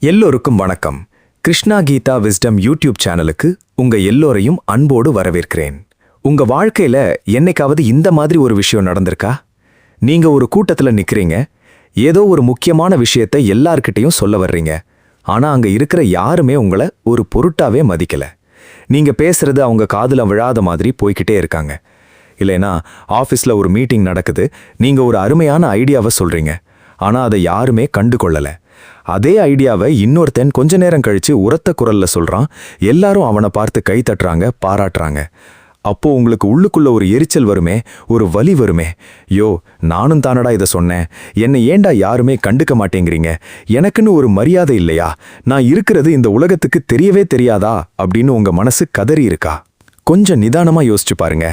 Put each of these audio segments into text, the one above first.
எல்லோருக்கும் வணக்கம். Krishna Geetha wisdom YouTube சேனலுக்கு உங்க எல்லோரையும் அன்போடு வரவேற்கிறேன். உங்க வாழ்க்கையில என்னைக்காவது இந்த மாதிரி ஒரு விஷயம் நடந்திருக்கா? நீங்க ஒரு கூட்டத்துல நிக்கிறீங்க, ஏதோ ஒரு முக்கியமான விஷயத்தை எல்லார்கிட்டையும் சொல்ல வர்றீங்க. ஆனா அங்க இருக்கிற யாருமே உங்களை ஒரு பொருட்டாவே மதிக்கல. நீங்க பேசுறது அவங்க காதுல விழாத மாதிரி போய்கிட்டே இருக்காங்க. இல்லைனா ஆஃபீஸ்ல ஒரு மீட்டிங் நடக்குது, நீங்க ஒரு அருமையான ஐடியாவை சொல்றீங்க, ஆனா அதை யாருமே கண்டு கொள்ளல. அதே ஐடியாவை இன்னொருத்தன் கொஞ்ச நேரம் கழிச்சு உரத்த குரல்ல சொல்றான். எல்லாரும் அவனை பார்த்து கை தட்டுறாங்க, பாராட்டுறாங்க. அப்போ உங்களுக்கு உள்ளுக்குள்ள ஒரு எரிச்சல் வருமே, ஒரு வலி வருமே. யோ, நானும் தானடா இதை சொன்னேன், என்னை ஏண்டா யாருமே கண்டுக்க மாட்டேங்கிறீங்க, எனக்குன்னு ஒரு மரியாதை இல்லையா, நான் இருக்கிறது இந்த உலகத்துக்கு தெரியவே தெரியாதா அப்படின்னு உங்க மனசு கதறி இருக்கா? கொஞ்சம் நிதானமா யோசிச்சு பாருங்க.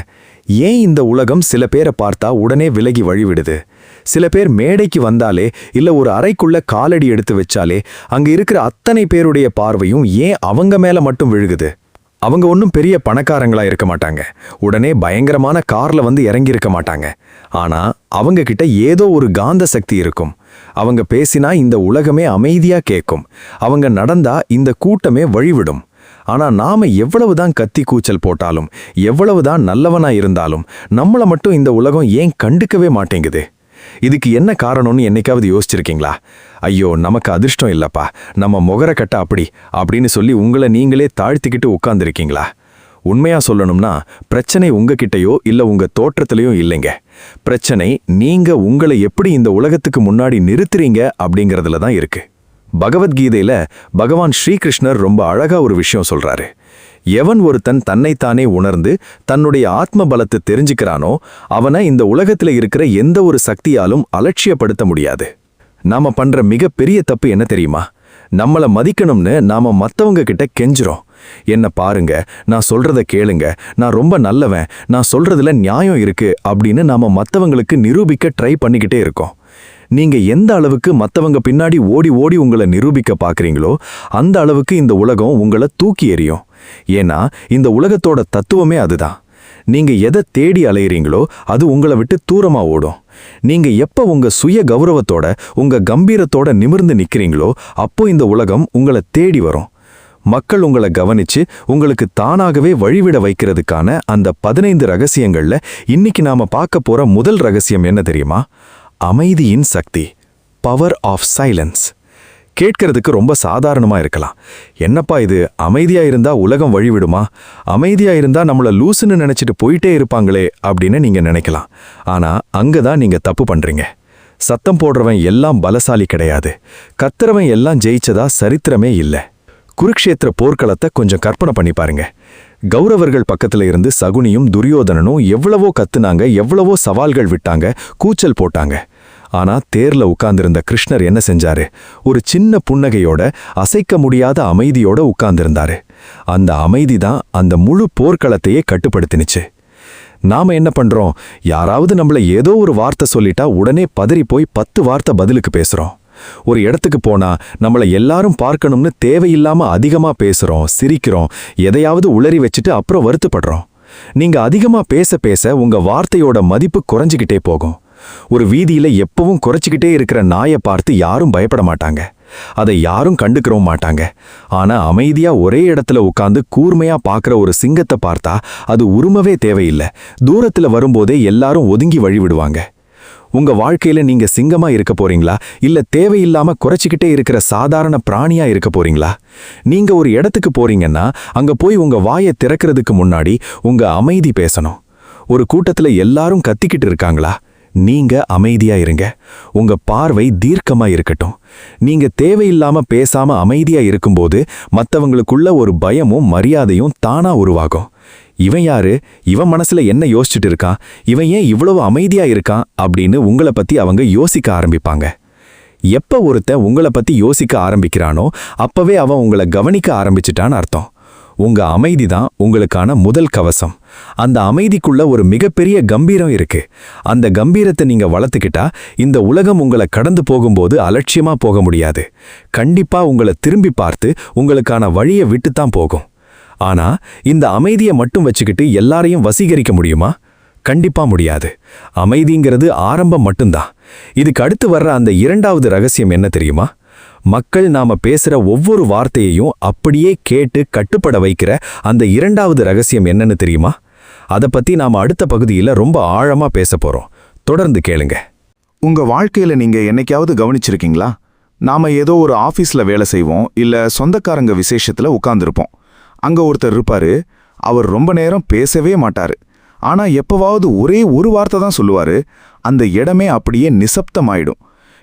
ஏன் இந்த உலகம் சில பேரை பார்த்தா உடனே விலகி வழிவிடுது? சில பேர் மேடைக்கு வந்தாலே இல்ல ஒரு அறைக்குள்ள காலடி எடுத்து வச்சாலே அங்க இருக்கிற அத்தனை பேருடைய பார்வையும் ஏன் அவங்க மேல மட்டும் விழுகுது? அவங்க ஒன்றும் பெரிய பணக்காரங்களா இருக்க மாட்டாங்க, உடனே பயங்கரமான கார்ல வந்து இறங்கி இருக்க மாட்டாங்க. ஆனா அவங்க கிட்ட ஏதோ ஒரு காந்த சக்தி இருக்கும். அவங்க பேசினா இந்த உலகமே அமைதியா கேட்கும். அவங்க நடந்தா இந்த கூட்டமே வழிவிடும். ஆனா நாம எவ்வளவுதான் கத்தி கூச்சல் போட்டாலும், எவ்வளவுதான் நல்லவனா இருந்தாலும் நம்மள மட்டும் இந்த உலகம் ஏன் கண்டுக்கவே மாட்டேங்குது? இதுக்கு என்ன காரணம்னு என்னைக்காவது யோசிச்சிருக்கீங்களா? ஐயோ, நமக்கு அதிர்ஷ்டம் இல்லப்பா, நம்ம முகர கட்ட அப்படின்னு சொல்லி உங்களை நீங்களே தாழ்த்திக்கிட்டு உட்கார்ந்துருக்கீங்களா? உண்மையா சொல்லணும்னா பிரச்சனை உங்ககிட்டயோ இல்ல உங்க தோற்றத்திலையோ இல்லைங்க. பிரச்சனை நீங்க உங்களை எப்படி இந்த உலகத்துக்கு முன்னாடி நிறுத்துறீங்க அப்படிங்கறதுல தான் இருக்கு. பகவத்கீதையில பகவான் ஸ்ரீகிருஷ்ணர் ரொம்ப அழகா ஒரு விஷயம் சொல்றாரு. எவன் ஒருத்தன் தன்னைத்தானே உணர்ந்து தன்னுடைய ஆத்ம பலத்தை தெரிஞ்சுக்கிறானோ அவனை இந்த உலகத்துல இருக்கிற எந்த ஒரு சக்தியாலும் அலட்சியப்படுத்த முடியாது. நாம பண்ற மிகப்பெரிய தப்பு என்ன தெரியுமா? நம்மள மதிக்கணும்னு நாம மத்தவங்க கிட்ட கெஞ்சுறோம். என்ன பாருங்க, நான் சொல்றத கேளுங்க, நான் ரொம்ப நல்லவன், நான் சொல்றதுல நியாயம் இருக்கு அப்படின்னு நாம மத்தவங்களுக்கு நிரூபிக்க ட்ரை பண்ணிக்கிட்டே இருக்கோம். நீங்க எந்த அளவுக்கு மத்தவங்க பின்னாடி ஓடி ஓடி உங்களை நிரூபிக்க பாக்குறீங்களோ அந்த அளவுக்கு இந்த உலகம் உங்களை தூக்கி எறியும். ஏன்னா இந்த உலகத்தோட தத்துவமே அதுதான். நீங்க எதை தேடி அலையிறீங்களோ அது உங்களை விட்டு தூரமா ஓடும். நீங்க எப்ப உங்க சுய கௌரவத்தோட உங்க கம்பீரத்தோட நிமிர்ந்து நிக்கிறீங்களோ அப்போ இந்த உலகம் உங்களை தேடி வரும். மக்கள் உங்களை கவனிச்சு உங்களுக்கு தானாகவே வழிவிட வைக்கிறதுக்கான அந்த 15 ரகசியங்கள்ல இன்னைக்கு நாம பார்க்க போற முதல் ரகசியம் என்ன தெரியுமா? அமைதியின் சக்தி, பவர் ஆஃப் சைலன்ஸ். கேட்கறதுக்கு ரொம்ப சாதாரணமா இருக்கலாம். என்னப்பா இது, அமைதியா இருந்தா உலகம் வழிவிடுமா, அமைதியா இருந்தா நம்மள லூசுன்னு நினைச்சிட்டு போயிட்டே இருப்பாங்களே அப்படின்னு நீங்க நினைக்கலாம். ஆனா அங்கதான் நீங்க தப்பு பண்றீங்க. சத்தம் போடுறவன் எல்லாம் பலசாலி கிடையாது, கத்துறவன் எல்லாம் ஜெயிச்சதா சரித்திரமே இல்லை. குருக்ஷேத்திர போர்க்களத்தை கொஞ்சம் கற்பனை பண்ணி பாருங்க. கௌரவர்கள் பக்கத்துல இருந்து சகுனியும் துரியோதனனும் எவ்வளவோ கத்துனாங்க, எவ்வளவோ சவால்கள் விட்டாங்க, கூச்சல் போட்டாங்க. ஆனா தேர்ல உட்கார்ந்திருந்த கிருஷ்ணர் என்ன செஞ்சாரு? ஒரு சின்ன புன்னகையோட, அசைக்க முடியாத அமைதியோட உட்கார்ந்திருந்தாரு. அந்த அமைதி தான் அந்த முழு போர்க்களத்தையே கட்டுப்படுத்தினுச்சு. நாம என்ன பண்றோம்? யாராவது நம்மள ஏதோ ஒரு வார்த்தை சொல்லிட்டா உடனே பதறி போய் 10 வார்த்தை பதிலுக்கு பேசுறோம். ஒரு இடத்துக்கு போனா நம்மளை எல்லாரும் பார்க்கணும்னு தேவையில்லாம அதிகமா பேசுறோம், சிரிக்கிறோம், எதையாவது உளறி வச்சுட்டு அப்புறம் வருத்தப்படுறோம். நீங்க அதிகமா பேச பேச உங்க வார்த்தையோட மதிப்பு குறைஞ்சிக்கிட்டே போகும். ஒரு வீதியில எப்பவும் குறைச்சிக்கிட்டே இருக்கிற நாயை பார்த்து யாரும் பயப்பட மாட்டாங்க, அதை யாரும் கண்டுக்கிறவும் மாட்டாங்க. ஆனா அமைதியா ஒரே இடத்துல உட்கார்ந்து கூர்மையா பார்க்குற ஒரு சிங்கத்தை பார்த்தா அது உருமவே தேவையில்லை, தூரத்துல வரும்போதே எல்லாரும் ஒதுங்கி வழிவிடுவாங்க. உங்க வாழ்க்கையில நீங்க சிங்கமா இருக்க போறீங்களா இல்ல தேவையில்லாம குறைச்சிக்கிட்டே இருக்கிற சாதாரண பிராணியா இருக்க போறீங்களா? நீங்க ஒரு இடத்துக்கு போறீங்கன்னா அங்க போய் உங்க வாயை திறக்கிறதுக்கு முன்னாடி உங்க அமைதி பேசணும். ஒரு கூட்டத்துல எல்லாரும் கத்திக்கிட்டு இருக்காங்களா? நீங்க அமைதியா இருங்க. உங்க பார்வை தீர்க்கமா இருக்கட்டும். நீங்க தேவையில்லாம பேசாம அமைதியா இருக்கும்போது மத்தவங்களுக்குள்ள ஒரு பயமும் மரியாதையும் தானா உருவாகும். இவன் யாரு, இவன் மனசுல என்ன யோசிச்சுட்டு இருக்கான், இவன் ஏன் இவ்வளவு அமைதியா இருக்கான் அப்படின்னு உங்களை பத்தி அவங்க யோசிக்க ஆரம்பிப்பாங்க. எப்ப ஒருத்தன் உங்களை பத்தி யோசிக்க ஆரம்பிக்கிறானோ அப்பவே அவன் உங்களை கவனிக்க ஆரம்பிச்சிட்டான்னு அர்த்தம். உங்க அமைதி தான் உங்களுக்கான முதல் கவசம். அந்த அமைதிக்குள்ள ஒரு மிகப்பெரிய கம்பீரம் இருக்கு. அந்த கம்பீரத்தை நீங்க வளர்த்துக்கிட்டா இந்த உலகம் உங்களை கடந்து போகும்போது அலட்சியமா போக முடியாது. கண்டிப்பா உங்களை திரும்பி பார்த்து உங்களுக்கான வழியை விட்டுத்தான் போகும். ஆனா இந்த அமைதியை மட்டும் வச்சுக்கிட்டு எல்லாரையும் வசீகரிக்க முடியுமா? கண்டிப்பா முடியாது. அமைதிங்கிறது ஆரம்பம் மட்டும்தான். இதுக்கு அடுத்து வர்ற அந்த இரண்டாவது ரகசியம் என்ன தெரியுமா? மக்கள் நாம பேசுற ஒவ்வொரு வார்த்தையையும் அப்படியே கேட்டு கட்டுப்பட வைக்கிற அந்த இரண்டாவது ரகசியம் என்னன்னு தெரியுமா? அதை பத்தி நாம அடுத்த பகுதியில ரொம்ப ஆழமா பேச போறோம். தொடர்ந்து கேளுங்க. உங்க வாழ்க்கையில நீங்க என்னைக்காவது கவனிச்சிருக்கீங்களா? நாம ஏதோ ஒரு ஆபீஸ்ல வேலை செய்வோம், இல்ல சொந்தக்காரங்க விசேஷத்துல உட்கார்ந்திருப்போம். அங்க ஒருத்தர் இருப்பாரு. அவர் ரொம்ப நேரம் பேசவே மாட்டாரு. ஆனா எப்பவாவது ஒரே ஒரு வார்த்தை தான் சொல்லுவாரு. அந்த இடமே அப்படியே நிசப்தமாயிடும்.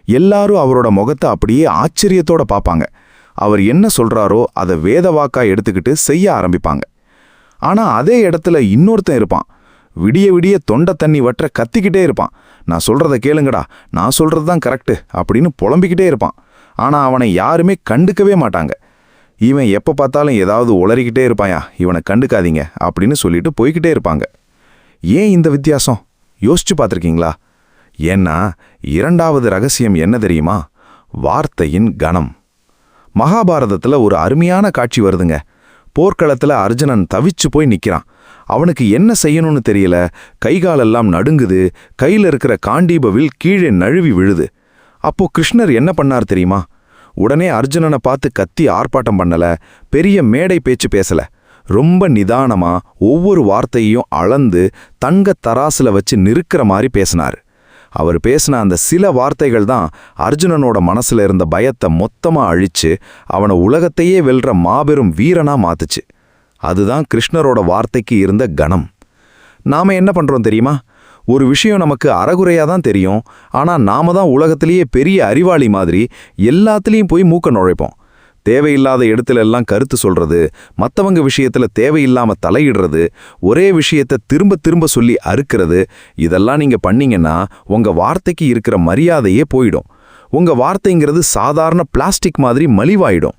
எல்லாரும் அவரோட முகத்தை அப்படியே ஆச்சரியத்தோட பார்ப்பாங்க. அவர் என்ன சொல்றாரோ அதை வேத வாக்கா எடுத்துக்கிட்டு செய்ய ஆரம்பிப்பாங்க. ஆனா அதே இடத்துல இன்னொருத்தன் இருப்பான். விடிய விடிய தொண்டை தண்ணி வற்ற கத்திக்கிட்டே இருப்பான். நான் சொல்றத கேளுங்கடா, நான் சொல்றது தான் கரெக்டு அப்படின்னு புலம்பிக்கிட்டே இருப்பான். ஆனா அவனை யாருமே கண்டுக்கவே மாட்டாங்க. இவன் எப்ப பார்த்தாலும் ஏதாவது உளறிக்கிட்டே இருப்பாயா, இவனை கண்டுக்காதீங்க அப்படின்னு சொல்லிட்டு போய்கிட்டே இருப்பாங்க. ஏன் இந்த வித்தியாசம் யோசிச்சு பார்த்திருக்கீங்களா? ஏன்னா இரண்டாவது ரகசியம் என்ன தெரியுமா? வார்த்தையின் கணம். மகாபாரதத்துல ஒரு அருமையான காட்சி வருதுங்க. போர்க்களத்துல அர்ஜுனன் தவிச்சு போய் நிக்கிறான். அவனுக்கு என்ன செய்யணும்னு தெரியல. கைகாலெல்லாம் நடுங்குது. கையில இருக்கிற காண்டீபவில் கீழே நழுவி விழுது. அப்போ கிருஷ்ணர் என்ன பண்ணார் தெரியுமா? உடனே அர்ஜுனனை பார்த்து கத்தி ஆர்ப்பாட்டம் பண்ணல, பெரிய மேடை பேச்சு பேசல. ரொம்ப நிதானமா ஒவ்வொரு வார்த்தையையும் அளந்து தங்க தராசுல வச்சு நிறுக்கிற மாதிரி பேசினார். அவர் பேசின அந்த சில வார்த்தைகள் தான் அர்ஜுனனோட மனசுல இருந்த பயத்தை மொத்தமா அழிச்சு அவனை உலகத்தையே வெல்ற மாபெரும் வீரனா மாத்துச்சு. அதுதான் கிருஷ்ணரோட வார்த்தைக்கு இருந்த கணம். நாம என்ன பண்றோம் தெரியுமா? ஒரு விஷயம் நமக்கு அறகுறையா தான் தெரியும். ஆனா நாம தான் உலகத்திலேயே பெரிய அறிவாளி மாதிரி எல்லாத்துலேயும் போய் மூக்க நுழைப்போம். தேவையில்லாத இடத்துல எல்லாம் கருத்து சொல்றது, மற்றவங்க விஷயத்துல தேவையில்லாம தலையிடுறது, ஒரே விஷயத்தை திரும்ப திரும்ப சொல்லி அறுக்கிறது, இதெல்லாம் நீங்க பண்ணீங்கன்னா உங்க வார்த்தைக்கு இருக்கிற மரியாதையே போயிடும். உங்க வார்த்தைங்கிறது சாதாரண பிளாஸ்டிக் மாதிரி மலிவாயிடும்.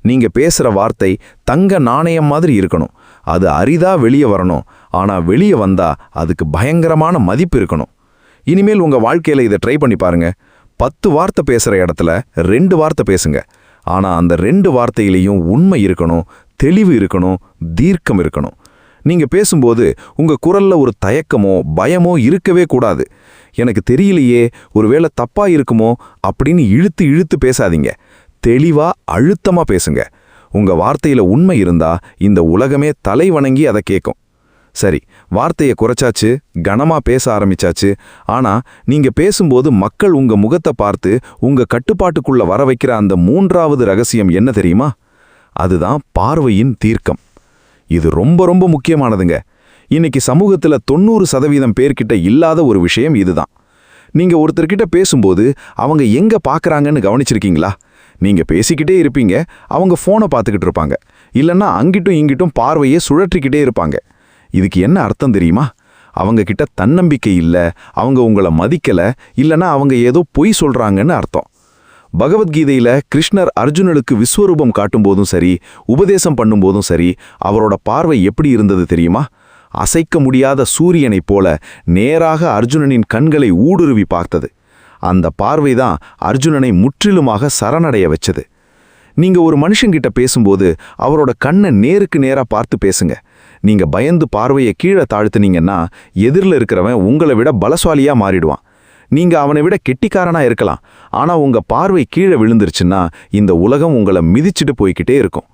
நீங்க பேசுற வார்த்தை தங்க நாணயம் மாதிரி இருக்கணும். அது அரிதா வெளியே வரணும். ஆனா வெளியே வந்தா அதுக்கு பயங்கரமான மதிப்பு இருக்கணும். இனிமேல் உங்க வாழ்க்கையில இதை ட்ரை பண்ணி பாருங்க. 10 வார்த்தை பேசுற இடத்துல 2 வார்த்தை பேசுங்க. ஆனா அந்த 2 வார்த்தையிலையும் உண்மை இருக்கணும், தெளிவு இருக்கணும், தீர்க்கம் இருக்கணும். நீங்க பேசும்போது உங்க குரல்ல ஒரு தயக்கமோ பயமோ இருக்கவே கூடாது. எனக்கு தெரியலையே, ஒருவேளை தப்பா இருக்குமோ அப்படின்னு இழுத்து இழுத்து பேசாதீங்க. தெளிவா அழுத்தமா பேசுங்க. உங்க வார்த்தையில உண்மை இருந்தா இந்த உலகமே தலை வணங்கி அதை கேட்கும். சரி, வார்த்தையை குறைச்சாச்சு, கனமா பேச ஆரம்பிச்சாச்சு. ஆனா நீங்க பேசும்போது மக்கள் உங்க முகத்தை பார்த்து உங்க கட்டுப்பாட்டுக்குள்ள வர வைக்கிற அந்த 3வது ரகசியம் என்ன தெரியுமா? அதுதான் பார்வையின் தீர்க்கம். இது ரொம்ப ரொம்ப முக்கியமானதுங்க. இன்னைக்கு சமூகத்துல 90% பேர்கிட்ட இல்லாத ஒரு விஷயம் இதுதான். நீங்க ஒருத்தர்கிட்ட பேசும்போது அவங்க எங்க பார்க்கறாங்கன்னு கவனிச்சிருக்கீங்களா? நீங்க பேசிக்கிட்டே இருப்பீங்க, அவங்க போனை பார்த்துக்கிட்டு இருப்பாங்க. இல்லைன்னா அங்கிட்டும் இங்கிட்டும் பார்வையே சுழற்றிக்கிட்டே இருப்பாங்க. இதுக்கு என்ன அர்த்தம் தெரியுமா? அவங்க கிட்ட தன்னம்பிக்கை இல்ல, அவங்க உங்களை மதிக்கல, இல்லைன்னா அவங்க ஏதோ பொய் சொல்றாங்கன்னு அர்த்தம். பகவத்கீதையில கிருஷ்ணர் அர்ஜுனனுக்கு விஸ்வரூபம் காட்டும்போதும் சரி, உபதேசம் பண்ணும்போதும் சரி, அவரோட பார்வை எப்படி இருந்தது தெரியுமா? அசைக்க முடியாத சூரியனைப் போல நேராக அர்ஜுனனின் கண்களை ஊடுருவி பார்த்தது. அந்த பார்வைதான் அர்ஜுனனை முற்றிலுமாக சரணடைய வச்சது. நீங்க ஒரு மனுஷங்கிட்ட பேசும்போது அவரோட கண்ணை நேருக்கு நேரா பார்த்து பேசுங்க. நீங்க பயந்து பார்வையை கீழே தாழ்த்துனீங்கன்னா எதிரில் இருக்கிறவன் உங்களை விட பலசாலியா மாறிடுவான். நீங்க அவனை விட கெட்டிக்காரனா இருக்கலாம். ஆனா உங்க பார்வை கீழே விழுந்துருச்சுன்னா இந்த உலகம் உங்களை மிதிச்சுட்டு போய்கிட்டே இருக்கும்.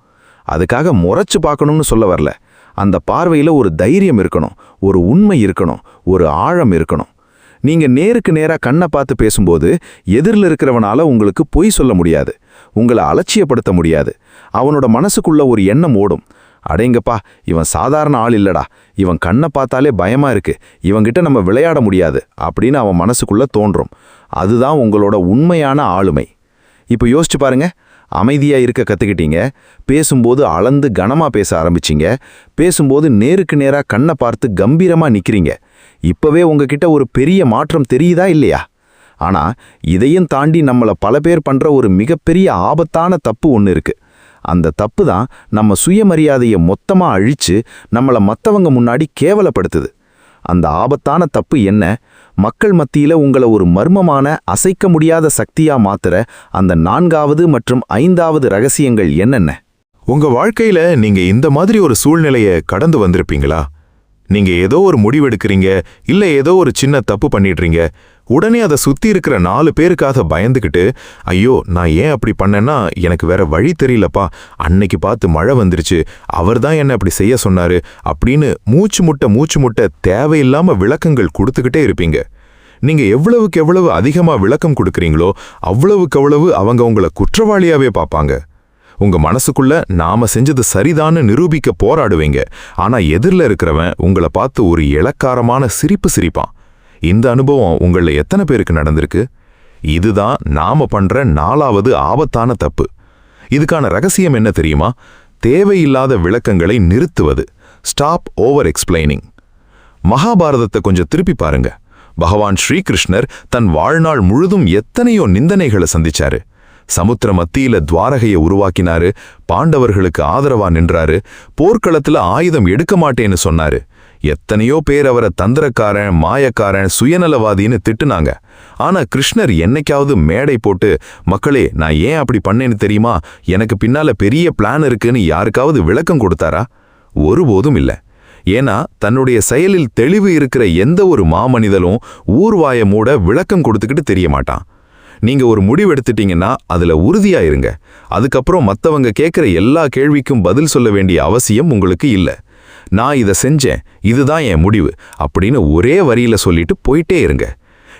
அதுக்காக முறைச்சு பார்க்கணும்னு சொல்ல வரல. அந்த பார்வையில ஒரு தைரியம் இருக்கணும், ஒரு உண்மை இருக்கணும், ஒரு ஆழம் இருக்கணும். நீங்க நேருக்கு நேரா கண்ணை பார்த்து பேசும்போது எதிரில் இருக்கிறவனால உங்களுக்கு பொய் சொல்ல முடியாது, உங்களை அலட்சியப்படுத்த முடியாது. அவனோட மனசுக்குள்ள ஒரு எண்ணம் ஓடும். அடேங்கப்பா, இவன் சாதாரண ஆள் இல்லடா, இவன் கண்ணை பார்த்தாலே பயமா இருக்கு, இவன்கிட்ட நம்ம விளையாட முடியாது அப்படின்னு அவன் மனசுக்குள்ள தோன்றும். அதுதான் உங்களோட உண்மையான ஆளுமை. இப்போ யோசிச்சு பாருங்க. அமைதியா இருக்க கத்துக்கிட்டீங்க, பேசும்போது அளந்து கனமா பேச ஆரம்பிச்சிங்க, பேசும்போது நேருக்கு நேரா கண்ணை பார்த்து கம்பீரமா நிக்கிறீங்க. இப்பவே உங்ககிட்ட ஒரு பெரிய மாற்றம் தெரியுதா இல்லையா? ஆனா இதையும் தாண்டி நம்மள பல பேர் பண்ற ஒரு மிகப்பெரிய ஆபத்தான தப்பு ஒன்று இருக்கு. அந்த தப்பு தான் நம்ம சுயமரியாதையை மொத்தமா அழிச்சு நம்மள மத்தவங்க முன்னாடி கேவலப்படுத்துது. அந்த ஆபத்தான தப்பு என்ன? மக்கள் மத்தியில உங்களை ஒரு மர்மமான அசைக்க முடியாத சக்தியா மாத்துற அந்த 4வது மற்றும் 5வது ரகசியங்கள் என்னென்ன? உங்க வாழ்க்கையில நீங்க இந்த மாதிரி ஒரு சூழ்நிலையை கடந்து வந்திருப்பீங்களா? நீங்க ஏதோ ஒரு முடிவெடுக்கிறீங்க, இல்ல ஏதோ ஒரு சின்ன தப்பு பண்ணிடுறீங்க. உடனே அதை சுத்தி இருக்கிற 4 பேருக்காக பயந்துக்கிட்டு, ஐயோ நான் ஏன் அப்படி பண்ணேன்னா எனக்கு வேற வழி தெரியலப்பா, அன்னைக்கு பார்த்து மழை வந்துருச்சு, அவர் தான் என்ன அப்படி செய்ய சொன்னாரு அப்படின்னு மூச்சு முட்ட தேவையில்லாம விளக்கங்கள் கொடுத்துக்கிட்டே இருப்பீங்க. நீங்க எவ்வளவுக்கு எவ்வளவு அதிகமா விளக்கம் கொடுக்கறீங்களோ அவ்வளவுக்கு அவ்வளவு அவங்க உங்களை குற்றவாளியாவே பார்ப்பாங்க. உங்க மனசுக்குள்ள நாம செஞ்சது சரிதான்னு நிரூபிக்க போராடுவீங்க. ஆனா எதிரில் இருக்கிறவன் உங்களை பார்த்து ஒரு இளக்காரமான சிரிப்பு சிரிப்பான். இந்த அனுபவம் உங்கள எத்தனை பேருக்கு நடந்திருக்கு? இதுதான் நாம பண்ற 4வது ஆபத்தான தப்பு. இதுக்கான ரகசியம் என்ன தெரியுமா? தேவையில்லாத விளக்கங்களை நிறுத்துவது. Stop over explaining. மகாபாரதத்தை கொஞ்சம் திருப்பி பாருங்க. பகவான் ஸ்ரீகிருஷ்ணர் தன் வாழ்நாள் முழுதும் எத்தனையோ நிந்தனைகளை சந்திச்சாரு. சமுத்திர மத்தியில துவாரகையை உருவாக்கினாரு, பாண்டவர்களுக்கு ஆதரவா நின்றாரு, போர்க்களத்துல ஆயுதம் எடுக்க மாட்டேன்னு சொன்னாரு. எத்தனையோ பேர் அவரை தந்திரக்காரன், மாயக்காரன், சுயநலவாதின்னு திட்டுனாங்க. ஆனா கிருஷ்ணர் என்னைக்காவது மேடை போட்டு, மக்களே நான் ஏன் அப்படி பண்ணேன்னு தெரியுமா, எனக்கு பின்னால பெரிய பிளான் இருக்குன்னு யாருக்காவது விளக்கம் கொடுத்தாரா? ஒருபோதும் இல்ல. ஏன்னா தன்னுடைய செயலில் தெளிவு இருக்கிற எந்த ஒரு மாமனிதனும் ஊர்வாய மூட விளக்கம் கொடுத்துக்கிட்டு தெரிய மாட்டான். நீங்க ஒரு முடிவெடுத்துட்டீங்கன்னா அதுல உறுதியா இருங்க. அதுக்கப்புறம் மத்தவங்க கேட்கிற எல்லா கேள்விக்கும் பதில் சொல்ல வேண்டிய அவசியம் உங்களுக்கு இல்ல. நான் இதை செஞ்சேன், இதுதான் என் முடிவு அப்படின்னு ஒரே வரியில சொல்லிட்டு போயிட்டே இருங்க.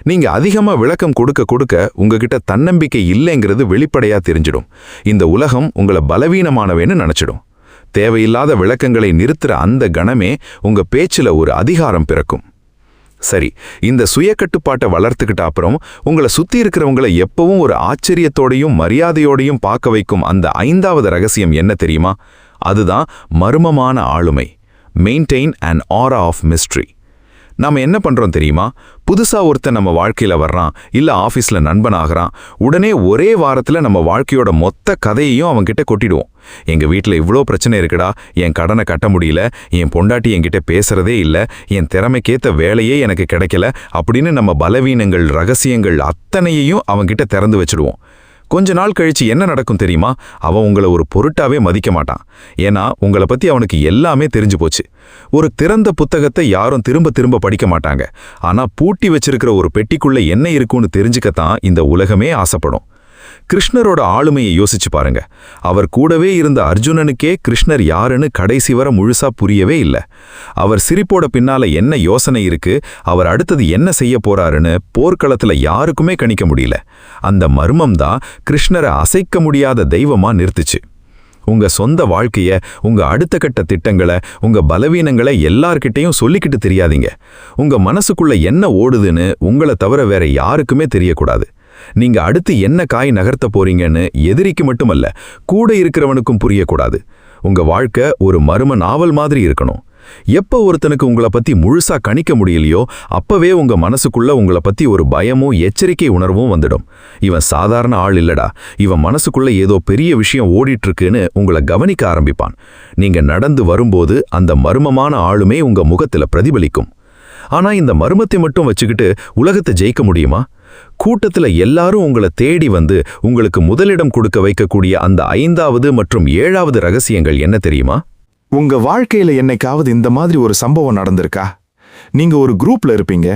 நீங்க அதிகமா விளக்கம் கொடுக்க உங்ககிட்ட தன்னம்பிக்கை இல்லைங்கிறது வெளிப்படையா தெரிஞ்சிடும். இந்த உலகம் உங்களை பலவீனமானவேன்னு நினைச்சிடும். தேவையில்லாத விளக்கங்களை நிறுத்துற அந்த கணமே உங்க பேச்சுல ஒரு அதிகாரம் பிறக்கும். சரி, இந்த சுயக்கட்டுப்பாட்டை வளர்த்துக்கிட்ட அப்புறம் உங்களை சுத்தி இருக்கிறவங்களை எப்பவும் ஒரு ஆச்சரியத்தோடையும் மரியாதையோடையும் பார்க்க வைக்கும் அந்த 5வது ரகசியம் என்ன தெரியுமா? அதுதான் மர்மமான ஆளுமை. Maintain an aura of mystery. நாம என்ன பண்றோம் தெரியுமா? புதுசா ஒருத்தன் நம்ம வாழ்க்கையில வர்றான், இல்ல ஆபீஸ்ல நண்பனாகிறான், உடனே ஒரே வாரத்துல நம்ம வாழ்க்கையோட மொத்த கதையையும் அவன்கிட்ட கொட்டிடுவோம். எங்க வீட்டுல இவ்ளோ பிரச்சனை இருக்குடா, என் கடனை கட்ட முடியல, என் பொண்டாட்டி என்கிட்ட பேசுறதே இல்ல, என் திறமைக்கேத்த வேலையே எனக்கு கிடைக்கல அப்படின்னு நம்ம பலவீனங்கள், ரகசியங்கள் அத்தனையையும் அவன்கிட்ட திறந்து வச்சிடுவோம். கொஞ்ச நாள் கழிச்சு என்ன நடக்கும் தெரியுமா? அவன் உங்களை ஒரு பொருட்டாவே மதிக்க மாட்டான். ஏன்னா உங்களை பத்தி அவனுக்கு எல்லாமே தெரிஞ்சு போச்சு. ஒரு திறந்த புத்தகத்தை யாரும் திரும்ப திரும்ப படிக்க மாட்டாங்க. ஆனா பூட்டி வச்சிருக்கிற ஒரு பெட்டிக்குள்ள என்ன இருக்குன்னு தெரிஞ்சுக்கத்தான் இந்த உலகமே ஆசைப்படும். கிருஷ்ணரோட ஆளுமையை யோசிச்சு பாருங்க. அவர் கூடவே இருந்த அர்ஜுனனுக்கே கிருஷ்ணர் யாருன்னு கடைசி வரை முழுசா புரியவே இல்லை. அவர் சிரிப்போட பின்னால என்ன யோசனை இருக்கு, அவர் அடுத்தது என்ன செய்ய போறாருன்னு போர்க்களத்துல யாருக்குமே கணிக்க முடியல. அந்த மர்மம் தான் கிருஷ்ணரை அசைக்க முடியாத தெய்வமா நிறுத்துச்சு. உங்க சொந்த வாழ்க்கைய, உங்க அடுத்த கட்ட திட்டங்களை, உங்க பலவீனங்களை எல்லார்கிட்டையும் சொல்லிக்கிட்டு தெரியாதீங்க. உங்க மனசுக்குள்ள என்ன ஓடுதுன்னு உங்களை தவிர வேற யாருக்குமே தெரியக்கூடாது. நீங்க அடுத்து என்ன காய் நகர்த்த போறீங்கன்னு எதிரிக்கு மட்டுமல்ல, கூட இருக்கிறவனுக்கும் புரியக்கூடாது. உங்க வாழ்க்கை ஒரு மர்ம நாவல் மாதிரி இருக்கணும். எப்ப ஒருத்தனுக்கு உங்களை பத்தி முழுசா கணிக்க முடியலையோ அப்பவே உங்க மனசுக்குள்ள உங்களை பத்தி ஒரு பயமும் எச்சரிக்கை உணர்வும் வந்துடும். இவன் சாதாரண ஆள் இல்லடா, இவன் மனசுக்குள்ள ஏதோ பெரிய விஷயம் ஓடிட்டு இருக்குன்னு உங்களை கவனிக்க ஆரம்பிப்பான். நீங்க நடந்து வரும்போது அந்த மர்மமான ஆளுமே உங்க முகத்துல பிரதிபலிக்கும். ஆனா இந்த மர்மத்தை மட்டும் வச்சுக்கிட்டு உலகத்தை ஜெயிக்க முடியுமா? கூட்டத்துல எல்லாரும் உங்களை தேடி வந்து உங்களுக்கு முதலிடம் கொடுக்க வைக்கக்கூடிய அந்த 5வது மற்றும் 7வது ரகசியங்கள் என்ன தெரியுமா? உங்க வாழ்க்கையில என்னைக்காவது இந்த மாதிரி ஒரு சம்பவம் நடந்திருக்கா? நீங்க ஒரு குரூப்ல இருப்பீங்க,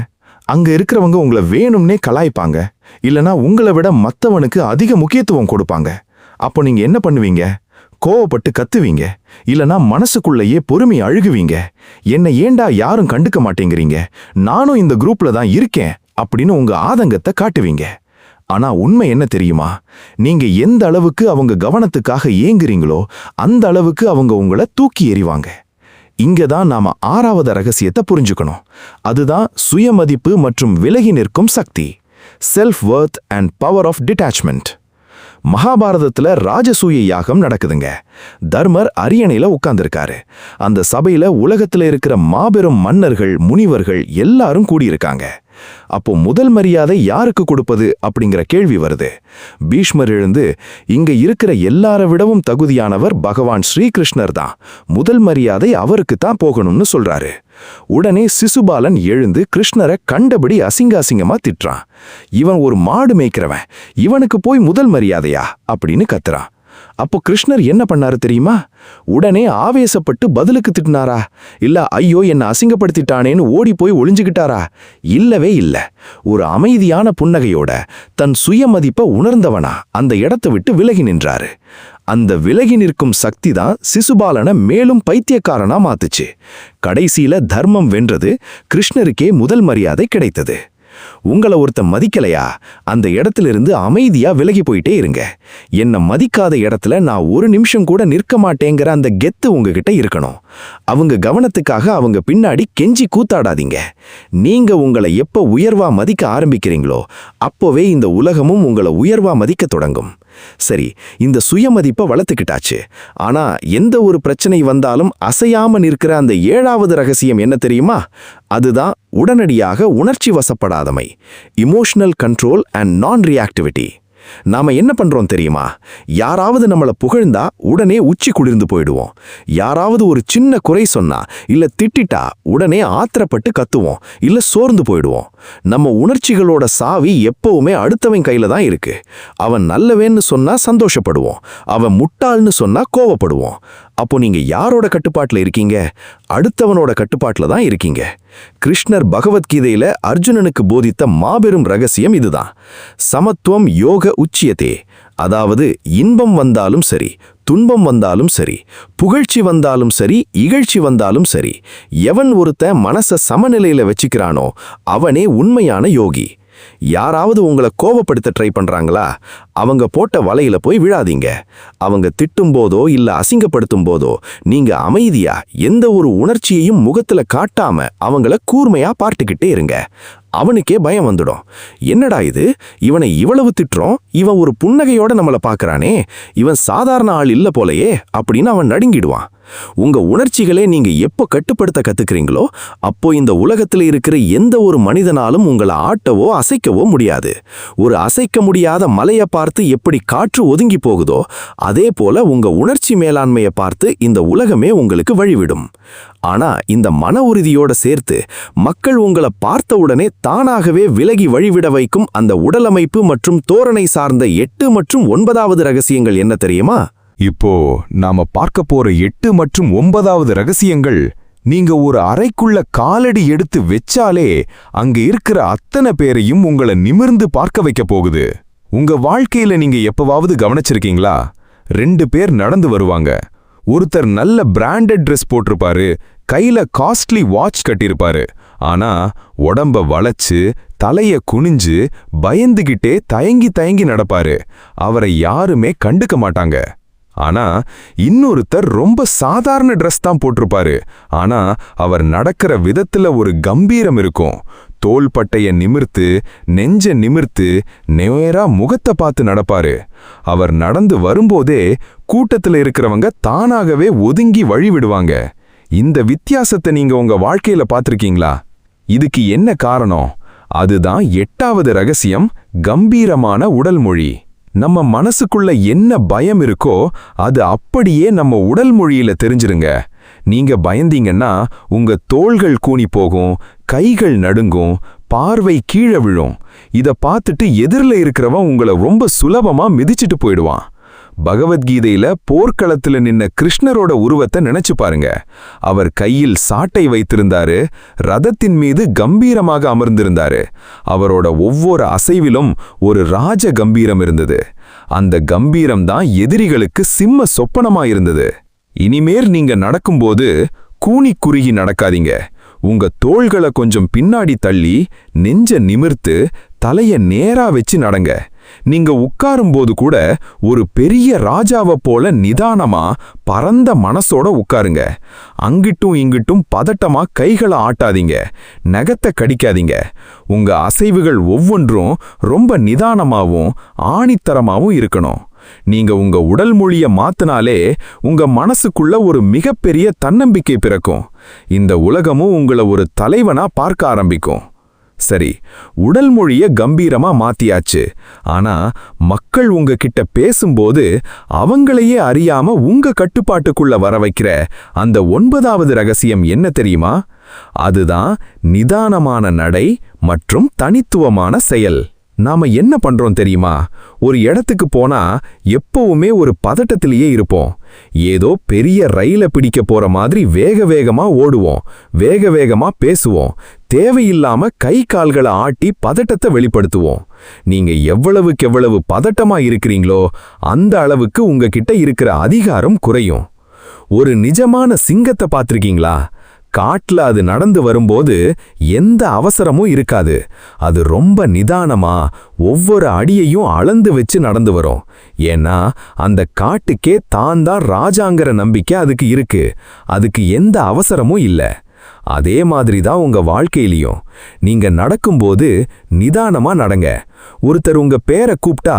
அங்க இருக்கிறவங்க உங்களை வேணும்னே கலாய்ப்பாங்க, இல்லனா உங்களை விட மத்தவனுக்கு அதிக முக்கியத்துவம் கொடுப்பாங்க. அப்போ நீங்க என்ன பண்ணுவீங்க? கோவப்பட்டு கத்துவீங்க, இல்லனா மனசுக்குள்ளேயே பொறுமை அழுகுவீங்க. என்னை ஏண்டா யாரும் கண்டுக்க மாட்டேங்கிறீங்க, நானும் இந்த குரூப்ல தான் இருக்கேன் அப்படின்னு உங்க ஆதங்கத்தை காட்டுவீங்க. ஆனா உண்மை என்ன தெரியுமா? நீங்க எந்த அளவுக்கு அவங்க கவனத்துக்காக ஏங்குறீங்களோ அந்த அளவுக்கு அவங்க உங்களை தூக்கி எறிவாங்க. இங்கதான் நாம 6வது ரகசியத்தை புரிஞ்சுக்கணும். அதுதான் சுயமதிப்பு மற்றும் விலகி நிற்கும் சக்தி. Self worth and power of detachment. மகாபாரதத்துல ராஜசூய யாகம் நடக்குதுங்க. தர்மர் அரியணையில உட்கார்ந்திருக்காரு. அந்த சபையில உலகத்துல இருக்கிற மாபெரும் மன்னர்கள், முனிவர்கள் எல்லாரும் கூடியிருக்காங்க. அப்போ முதல் மரியாதை யாருக்கு கொடுப்பது அப்படிங்கிற கேள்வி வருது. பீஷ்மர் எழுந்து, இங்க இருக்கிற எல்லார விடவும் தகுதியானவர் பகவான் ஸ்ரீகிருஷ்ணர் தான், முதல் மரியாதை அவருக்கு தான் போகணும்னு சொல்றாரு. உடனே சிசுபாலன் எழுந்து கிருஷ்ணரை கண்டபடி அசிங்காசிங்கமா திட்டுறான். இவன் ஒரு மாடு மேய்க்கிறவன், இவனுக்கு போய் முதல் மரியாதையா அப்படின்னு கத்துறான். அப்போ கிருஷ்ணர் என்ன பண்ணாரு தெரியுமா? உடனே ஆவேசப்பட்டு பதிலுக்கு திட்டினாரா? இல்ல ஐயோ என்ன அசிங்கப்படுத்திட்டானேன்னு ஓடி போய் ஒளிஞ்சுக்கிட்டாரா? இல்லவே இல்ல. ஒரு அமைதியான புன்னகையோட தன் சுயமதிப்பை உணர்ந்தவனா அந்த இடத்தை விட்டு விலகி நின்றாரு. அந்த விலகி நிற்கும் சக்தி தான் சிசுபாலனை மேலும் பைத்தியக்காரனா மாத்துச்சு. கடைசியில தர்மம் வென்றது. கிருஷ்ணருக்கே முதல் மரியாதை கிடைத்தது. உங்களை ஒருத்த மதிக்கலையா? அந்த இடத்திலிருந்து அமைதியா விலகி போயிட்டே இருங்க. என்ன மதிக்காத இடத்துல நான் ஒரு நிமிஷம் கூட நிற்க மாட்டேங்கிற அந்த கெத்து உங்ககிட்ட இருக்கணும். அவங்க கவனத்துக்காக அவங்க பின்னாடி கெஞ்சி கூத்தாடாதீங்க. நீங்க உங்களை எப்ப உயர்வா மதிக்க ஆரம்பிக்கிறீங்களோ அப்போவே இந்த உலகமும் உங்களை உயர்வா மதிக்க தொடங்கும். சரி, இந்த சுயமதிப்பை வளர்த்துக்கிட்டாச்சு. ஆனா எந்த ஒரு பிரச்சனை வந்தாலும் அசையாம நிற்கிற அந்த 7வது ரகசியம் என்ன தெரியுமா? அதுதான் உடனடியாக உணர்ச்சி வசப்படாதமை, இமோஷனல் கண்ட்ரோல் அண்ட் நான் ரியாக்டிவிட்டி. நாம என்ன பண்றோம் தெரியுமா? யாராவது நம்மள புகழ்ந்தா உடனே உச்சி குளிர்ந்து போயிடுவோம். யாராவது ஒரு சின்ன குறை சொன்னா இல்ல திட்டிட்டா உடனே ஆத்திரப்பட்டு கத்துவோம், இல்ல சோர்ந்து போயிடுவோம். நம்ம உணர்ச்சிகளோட சாவி எப்பவுமே அடுத்தவன் கையில தான் இருக்கு. அவன் நல்லவேன்னு சொன்னா சந்தோஷப்படுவோம், அவன் முட்டாள்னு சொன்னா கோவப்படுவோம். அப்போ நீங்க யாரோட கட்டுப்பாட்டுல இருக்கீங்க? அடுத்தவனோட கட்டுப்பாட்டுல தான் இருக்கீங்க. கிருஷ்ணர் பகவத்கீதையில அர்ஜுனனுக்கு போதித்த மாபெரும் ரகசியம் இதுதான். சமத்துவம் யோக உச்சியதே. அதாவது இன்பம் வந்தாலும் சரி, துன்பம் வந்தாலும் சரி, புகழ்ச்சி வந்தாலும் சரி, இகழ்ச்சி வந்தாலும் சரி, எவன் ஒருத்தன் மனச சமநிலையில வச்சுக்கிறானோ அவனே உண்மையான யோகி. யாராவது உங்களை கோபப்படுத்த ட்ரை பண்றாங்களா? அவங்க போட்ட வலையில போய் விழாதீங்க. அவங்க திட்டும் போதோ இல்ல அசிங்கப்படுத்தும் போதோ நீங்க அமைதியா எந்த ஒரு உணர்ச்சியையும் முகத்துல காட்டாம அவங்கள கூர்மையா பார்த்துக்கிட்டே இருங்க. அவனுக்கே பயம் வந்துடும். என்னடா இது, இவனை இவ்வளவு திட்டுறோம், இவன் ஒரு புன்னகையோட நம்மள பாக்குறானே, இவன் சாதாரண ஆள் இல்ல போலையே அப்படின்னு அவன் நடுங்கிடுவான். உங்க உணர்ச்சிகளே நீங்க எப்போ கட்டுப்படுத்த கத்துக்கிறீங்களோ அப்போ இந்த உலகத்துல இருக்கிற எந்த ஒரு மனிதனாலும் உங்களை ஆட்டவோ அசைக்கவோ முடியாது. ஒரு அசைக்க முடியாத மலையை பார்த்து எப்படி காற்று ஒதுங்கி போகுதோ அதே போல உங்க உணர்ச்சி மேலாண்மையை பார்த்து இந்த உலகமே உங்களுக்கு வழிவிடும். ஆனா இந்த மன உறுதியோட சேர்த்து மக்கள் உங்களை பார்த்த உடனே தானாகவே விலகி வழிவிட வைக்கும் அந்த உடலமைப்பு மற்றும் தோரணை சார்ந்த 8 மற்றும் 9வது ரகசியங்கள் என்ன தெரியுமா? இப்போ நாம பார்க்க போற 8 மற்றும் 9வது ரகசியங்கள் நீங்க ஒரு அறைக்குள்ள காலடி எடுத்து வச்சாலே அங்க இருக்கிற அத்தனை பேரையும் உங்களை நிமிர்ந்து பார்க்க வைக்க போகுது. உங்க வாழ்க்கையில நீங்க எப்பவாவது கவனிச்சிருக்கீங்களா? 2 பேர் நடந்து வருவாங்க. ஒருத்தர் நல்ல பிராண்டட் ட்ரெஸ் போட்டிருப்பாரு, கையில காஸ்ட்லி வாட்ச் கட்டியிருப்பாரு. ஆனா உடம்ப வளைச்சு தலைய குனிஞ்சு பயந்துகிட்டே தயங்கி தயங்கி நடப்பாரு. அவரை யாருமே கண்டுக்க மாட்டாங்க. ஆனா இன்னொருத்தர் ரொம்ப சாதாரண ட்ரெஸ் தான் போட்டிருப்பாரு. ஆனா அவர் நடக்கிற விதத்துல ஒரு கம்பீரம் இருக்கும். தோள்பட்டைய நிமிர்த்து நெஞ்ச நிமிர்த்து நேரா முகத்தை பார்த்து நடப்பாரு. அவர் நடந்து வரும்போதே கூட்டத்துல இருக்கிறவங்க தானாகவே ஒதுங்கி வழி விடுவாங்க. இந்த வித்தியாசத்தை நீங்க உங்க வாழ்க்கையில பார்த்திருக்கீங்களா? இதுக்கு என்ன காரணம்? அதுதான் 8வது ரகசியம், கம்பீரமான உடல் மொழி. நம்ம மனசுக்குள்ள என்ன பயம் இருக்கோ அது அப்படியே நம்ம உடல் மொழியில தெரிஞ்சிருங்க. நீங்க பயந்தீங்கன்னா உங்க தோள்கள் கூனி போகும், கைகள் நடுங்கும், பார்வை கீழே விழும். இத பார்த்துட்டு எதிரில இருக்கிறவன் உங்களை ரொம்ப சுலபமா மிதிச்சிட்டு போயிடுவான். பகவத்கீதையில போர்க்களத்துல நின்ன கிருஷ்ணரோட உருவத்தை நினைச்சு பாருங்க. அவர் கையில் சாட்டை வைத்திருந்தாரு, ரதத்தின் மீது கம்பீரமாக அமர்ந்திருந்தாரு. அவரோட ஒவ்வொரு அசைவிலும் ஒரு ராஜ கம்பீரம் இருந்தது. அந்த கம்பீரம் தான் எதிரிகளுக்கு சிம்ம சொப்பனமா இருந்தது. இனிமேல் நீங்க நடக்கும்போது கூனி குறுகி நடக்காதீங்க. உங்க தோள்களை கொஞ்சம் பின்னாடி தள்ளி நெஞ்ச நிமிர்த்து தலைய நேரா வச்சு நடங்க. நீங்க உட்காரும்போது கூட ஒரு பெரிய ராஜாவை போல நிதானமா பரந்த மனசோட உட்காருங்க. அங்கிட்டும் இங்கிட்டும் பதட்டமா கைகளை ஆட்டாதீங்க, நகத்தை கடிக்காதீங்க. உங்க அசைவுகள் ஒவ்வொன்றும் ரொம்ப நிதானமாவும் ஆணித்தரமாவும் இருக்கணும். நீங்க உங்க உடல் மொழிய மாத்தினாலே உங்க மனசுக்குள்ள ஒரு மிகப்பெரிய தன்னம்பிக்கை பிறக்கும். இந்த உலகமும் உங்களை ஒரு தலைவனா பார்க்க ஆரம்பிக்கும். சரி, உடல் மொழிய கம்பீரமா மாத்தியாச்சு. ஆனா மக்கள் உங்ககிட்ட பேசும்போது அவங்களையே அறியாம உங்க கட்டுப்பாட்டுக்குள்ள வர வைக்கிற அந்த 9வது ரகசியம் என்ன தெரியுமா? அதுதான் நிதானமான நடை மற்றும் தனித்துவமான செயல். நாம என்ன பண்றோம் தெரியுமா? ஒரு இடத்துக்கு போனா எப்பவுமே ஒரு பதட்டத்திலேயே இருப்போம். ஏதோ பெரிய ரயில பிடிக்க போற மாதிரி வேக வேகமா ஓடுவோம், வேக வேகமா பேசுவோம், தேவையில்லாம கை கால்களை ஆட்டி பதட்டத்தை வெளிப்படுத்துவோம். நீங்க எவ்வளவுக்கு பதட்டமா இருக்கிறீங்களோ அந்த அளவுக்கு உங்ககிட்ட இருக்கிற அதிகாரம் குறையும். ஒரு நிஜமான சிங்கத்தை பார்த்திருக்கீங்களா? காட்டுல அது நடந்து வரும்போது எந்த அவசரமும் இருக்காது. அது ரொம்ப நிதானமா ஒவ்வொரு அடியையும் அளந்து வச்சு நடந்து வரும். ஏன்னா அந்த காட்டுக்கே தான் ராஜாங்கிற நம்பிக்கை அதுக்கு இருக்கு. அதுக்கு எந்த அவசரமும் இல்லை. அதே மாதிரி தான் உங்க வாழ்க்கையிலையும். நீங்க நடக்கும்போது நிதானமா நடங்க. ஒருத்தர் உங்க பேரை கூப்பிட்டா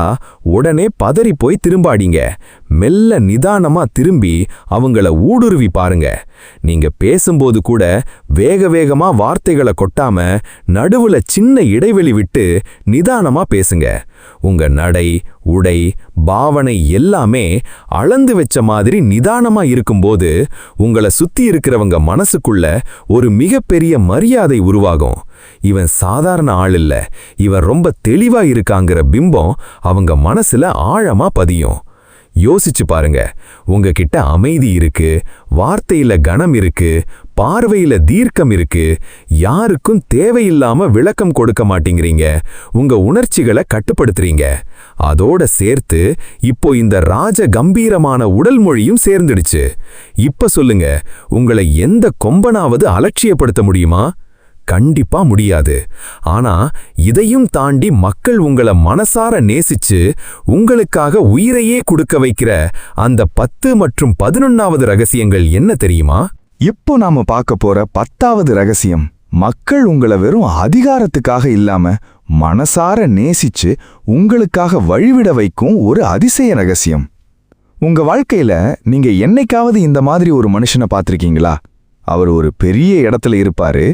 உடனே பதறி போய் திரும்பாடிங்க. மெல்ல நிதானமா திரும்பி அவங்கள ஊடுருவி பாருங்க. நீங்க பேசும்போது கூட வேக வேகமா வார்த்தைகளை கொட்டாம நடுவுல சின்ன இடைவெளி விட்டு நிதானமா பேசுங்க. உங்க நடை, உடை, பாவனை எல்லாமே அளந்து வச்ச மாதிரி நிதானமா இருக்கும்போது உங்களை சுத்தி இருக்கிறவங்க மனசுக்குள்ள ஒரு மிகப்பெரிய மரியாதை உருவாகும். இவன் சாதாரண ஆள் இல்ல, இவன் ரொம்ப தெளிவா இருக்காங்கிற பிம்பம் அவங்க மனசுல ஆழமா பதியும். யோசிச்சு பாருங்க. உங்ககிட்ட அமைதி இருக்கு, வார்த்தையில கனம் இருக்கு, பார்வையில தீர்க்கம் இருக்கு. யாருக்கும் தேவையில்லாம விளக்கம் கொடுக்க மாட்டேங்கிறீங்க. உங்க உணர்ச்சிகளை கட்டுப்படுத்துறீங்க. அதோட சேர்த்து இப்போ இந்த ராஜ கம்பீரமான உடல் மொழியும் சேர்ந்துடுச்சு. இப்ப சொல்லுங்க, உங்களை எந்த கொம்பனாவது அலட்சியப்படுத்த முடியுமா? கண்டிப்பா முடியாது. ஆனா இதையும் தாண்டி மக்கள் உங்களை மனசார நேசிச்சு உங்களுக்காக உயிரையே கொடுக்க வைக்கிற அந்த 10 மற்றும் 11வது ரகசியங்கள் என்ன தெரியுமா? இப்போ நாம பார்க்க போற 10வது ரகசியம், மக்கள் உங்களை வெறும் அதிகாரத்துக்காக இல்லாம மனசார நேசிச்சு உங்களுக்காக வழிவிட வைக்கும் ஒரு அதிசய ரகசியம். உங்க வாழ்க்கையில நீங்க என்னைக்காவது இந்த மாதிரி ஒரு மனுஷனை பார்த்திருக்கீங்களா? அவர் ஒரு பெரிய இடத்துல இருப்பாரு,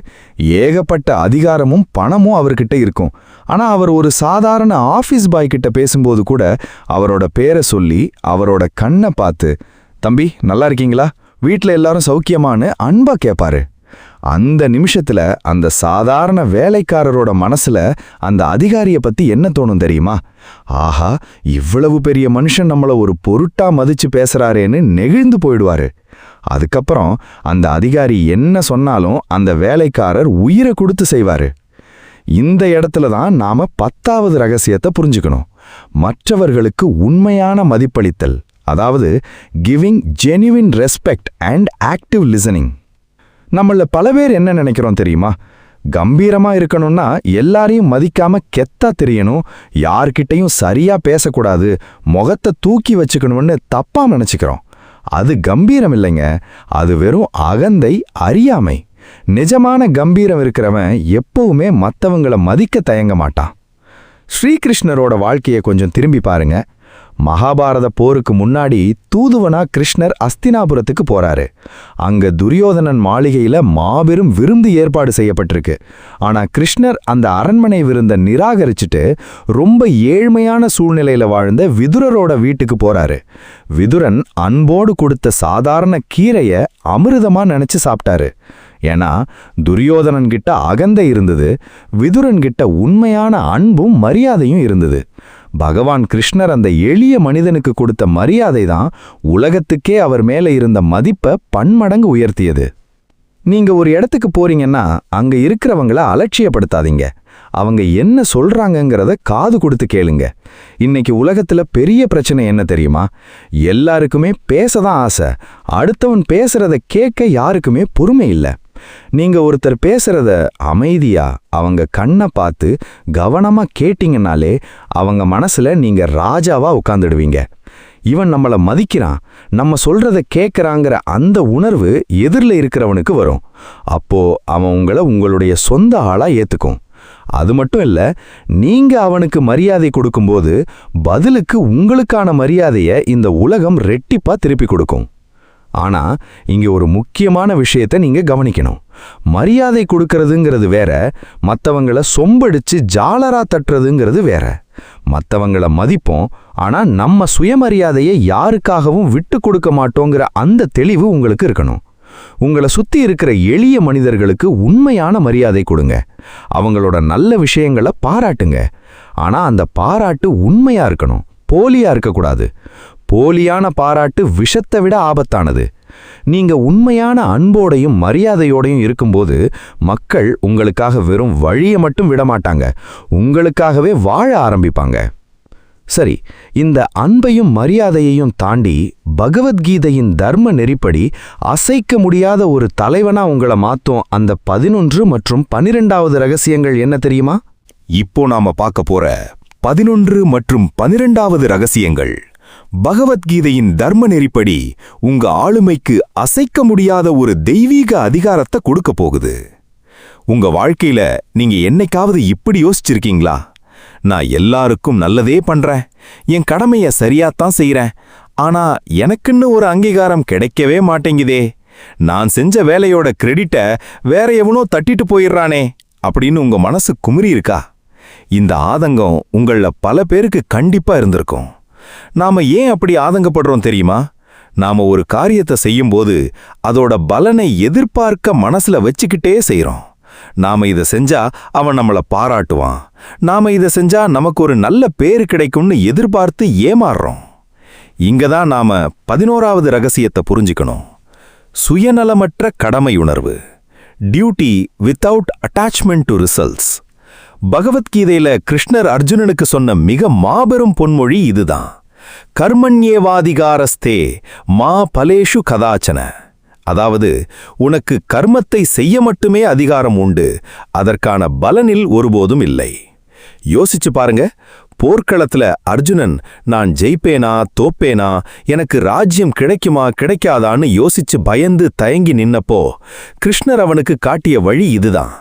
ஏகப்பட்ட அதிகாரமும் பணமும் அவர்கிட்ட இருக்கும். ஆனா அவர் ஒரு சாதாரண ஆபீஸ் பாய் கிட்ட பேசும்போது கூட அவரோட பேரை சொல்லி அவரோட கண்ணை பார்த்து, தம்பி நல்லா இருக்கீங்களா, வீட்ல எல்லாரும் சௌக்கியமான்னு அன்பா கேட்பாரு. அந்த நிமிஷத்துல அந்த சாதாரண வேலைக்காரரோட மனசுல அந்த அதிகாரிய பத்தி என்ன தோணும் தெரியுமா? ஆஹா, இவ்வளவு பெரிய மனுஷன் நம்மள ஒரு பொருட்டா மதிச்சு பேசுறாரேன்னு நெகிழ்ந்து போயிடுவாரு. அதுக்கப்புறம் அந்த அதிகாரி என்ன சொன்னாலும் அந்த வேலைக்காரர் உயிரை கொடுத்து செய்வாரு. இந்த இடத்துல தான் நாம 10வது ரகசியத்தை புரிஞ்சுக்கணும். மற்றவர்களுக்கு உண்மையான மதிப்பளித்தல், அதாவது giving genuine respect and active listening. நம்மள பல பேர் என்ன நினைக்கிறோம் தெரியுமா? கம்பீரமா இருக்கணும்னா எல்லாரையும் மதிக்காம கெத்தா தெரியணும், யார்கிட்டையும் சரியா பேசக்கூடாது, முகத்தை தூக்கி வச்சுக்கணும்னு தப்பா நினைச்சுக்கிறோம். அது கம்பீரம் இல்லைங்க, அது வெறும் அகந்தை, அறியாமை. நிஜமான கம்பீரம் இருக்கிறவன் எப்பவுமே மத்தவங்களை மதிக்க தயங்க மாட்டான். ஸ்ரீகிருஷ்ணரோட வாழ்க்கையை கொஞ்சம் திரும்பி பாருங்க. மகாபாரத போருக்கு முன்னாடி தூதுவனா கிருஷ்ணர் அஸ்தினாபுரத்துக்கு போறாரு. அங்க துரியோதனன் மாளிகையில மாபெரும் விருந்து ஏற்பாடு செய்யப்பட்டிருக்கு. ஆனா கிருஷ்ணர் அந்த அரண்மனை விருந்த நிராகரிச்சுட்டு ரொம்ப ஏழ்மையான சூழ்நிலையில வாழ்ந்த விதுரரோட வீட்டுக்கு போறாரு. விதுரன் அன்போடு கொடுத்த சாதாரண கீரைய அமிர்தமா நினைச்சு சாப்பிட்டாரு. ஏன்னா துரியோதனன் கிட்ட அகந்தை இருந்தது, விதுரன் கிட்ட உண்மையான அன்பும் மரியாதையும் இருந்தது. பகவான் கிருஷ்ணர் அந்த எளிய மனிதனுக்கு கொடுத்த மரியாதை தான் உலகத்துக்கே அவர் மேல இருந்த மதிப்பை பன்மடங்கு உயர்த்தியது. நீங்க ஒரு இடத்துக்கு போறீங்கன்னா அங்க இருக்கிறவங்கள அலட்சியப்படுத்தாதீங்க. அவங்க என்ன சொல்றாங்கங்கிறத காது கொடுத்து கேளுங்க. இன்னைக்கு உலகத்துல பெரிய பிரச்சனை என்ன தெரியுமா? எல்லாருக்குமே பேசதான் ஆசை, அடுத்தவன் பேசுறத கேட்க யாருக்குமே பொறுமை இல்லை. நீங்க ஒருத்தர் பேசுறத அமைதியா அவங்க கண்ணை பார்த்து கவனமா கேட்டீங்கன்னாலே அவங்க மனசுல நீங்க ராஜாவா உட்கார்ந்துடுவீங்க. இவன் நம்மள மதிக்கிறான், நம்ம சொல்றத கேட்கறாங்கிற அந்த உணர்வு எதிரில் இருக்கிறவனுக்கு வரும். அப்போ அவன் உங்களை உங்களுடைய சொந்த ஆளா ஏத்துக்கும். அது மட்டும் இல்ல, நீங்க அவனுக்கு மரியாதை கொடுக்கும்போது பதிலுக்கு உங்களுக்கான மரியாதையை இந்த உலகம் ரெட்டிப்பா திருப்பி கொடுக்கும். ஆனா இங்க ஒரு முக்கியமான விஷயத்தை நீங்க கவனிக்கணும். மரியாதை கொடுக்கறதுங்கிறது வேற, மத்தவங்கள சொம்படிச்சு ஜாலரா தட்டுறதுங்கிறது வேற. மத்தவங்கள மதிப்போம், ஆனா நம்ம சுயமரியாதையை யாருக்காகவும் விட்டு கொடுக்க மாட்டோங்கிற அந்த தெளிவு உங்களுக்கு இருக்கணும். உங்களை சுத்தி இருக்கிற எளிய மனிதர்களுக்கு உண்மையான மரியாதை கொடுங்க. அவங்களோட நல்ல விஷயங்களை பாராட்டுங்க. ஆனா அந்த பாராட்டு உண்மையா இருக்கணும், போலியா இருக்கக்கூடாது. போலியான பாராட்டு விஷத்தை விட ஆபத்தானது. நீங்க உண்மையான அன்போடையும் மரியாதையோடையும் இருக்கும்போது மக்கள் உங்களுக்காக வெறும் வழியை மட்டும் விடமாட்டாங்க, உங்களுக்காகவே வாழ ஆரம்பிப்பாங்க. சரி, இந்த அன்பையும் மரியாதையையும் தாண்டி பகவத்கீதையின் தர்ம நெறிப்படி அசைக்க முடியாத ஒரு தலைவனா உங்களை மாத்தும் அந்த 11 மற்றும் 12வது ரகசியங்கள் என்ன தெரியுமா? இப்போ நாம பார்க்க போற 11 மற்றும் 12வது ரகசியங்கள் பகவத்கீதையின் தர்ம நெறிப்படி உங்க ஆளுமைக்கு அசைக்க முடியாத ஒரு தெய்வீக அதிகாரத்தை கொடுக்க போகுது. உங்க வாழ்க்கையில நீங்க என்னைக்காவது இப்படி யோசிச்சிருக்கீங்களா? நான் எல்லாருக்கும் நல்லதே பண்றேன், என் கடமைய சரியாத்தான் செய்றேன், ஆனா எனக்குன்னு ஒரு அங்கீகாரம் கிடைக்கவே மாட்டேங்குதே, நான் செஞ்ச வேலையோட கிரெடிட்ட வேற எவனோ தட்டிட்டு போயிடுறானே அப்படின்னு உங்க மனசு குமுறி இருக்கா? இந்த ஆதங்கம் உங்கள பல பேருக்கு கண்டிப்பா இருந்திருக்கும். நாம ஏன் அப்படி ஆதங்கப்படுறோம் தெரியுமா? நாம ஒரு காரியத்தை செய்யும்போது அதோட பலனை எதிர்பார்க்க மனசுல வச்சுக்கிட்டே செய்றோம். நாம இதை செஞ்சா அவன் நம்மள பாராட்டுவான், நாம இதை செஞ்சா நமக்கு ஒரு நல்ல பேரு கிடைக்கும்னு எதிர்பார்த்து ஏமாறுறோம். இங்கதான் நாம 11வது ரகசியத்தை புரிஞ்சுக்கணும். சுயநலமற்ற கடமை உணர்வு, duty without attachment to results. பகவத்கீதையில கிருஷ்ணர் அர்ஜுனனுக்கு சொன்ன மிக மாபெரும் பொன்மொழி இதுதான். கர்மண்யேவாதிகாரஸ்தே மா பலேஷு கதாச்சன. அதாவது, உனக்கு கர்மத்தை செய்ய மட்டுமே அதிகாரம் உண்டு, அதற்கான பலனில் ஒருபோதும் இல்லை. யோசிச்சு பாருங்க, போர்க்களத்துல அர்ஜுனன் நான் ஜெயிப்பேனா தோப்பேனா, எனக்கு ராஜ்யம் கிடைக்குமா கிடைக்காதான்னு யோசிச்சு பயந்து தயங்கி நின்னப்போ கிருஷ்ணர் அவனுக்கு காட்டிய வழி இதுதான்.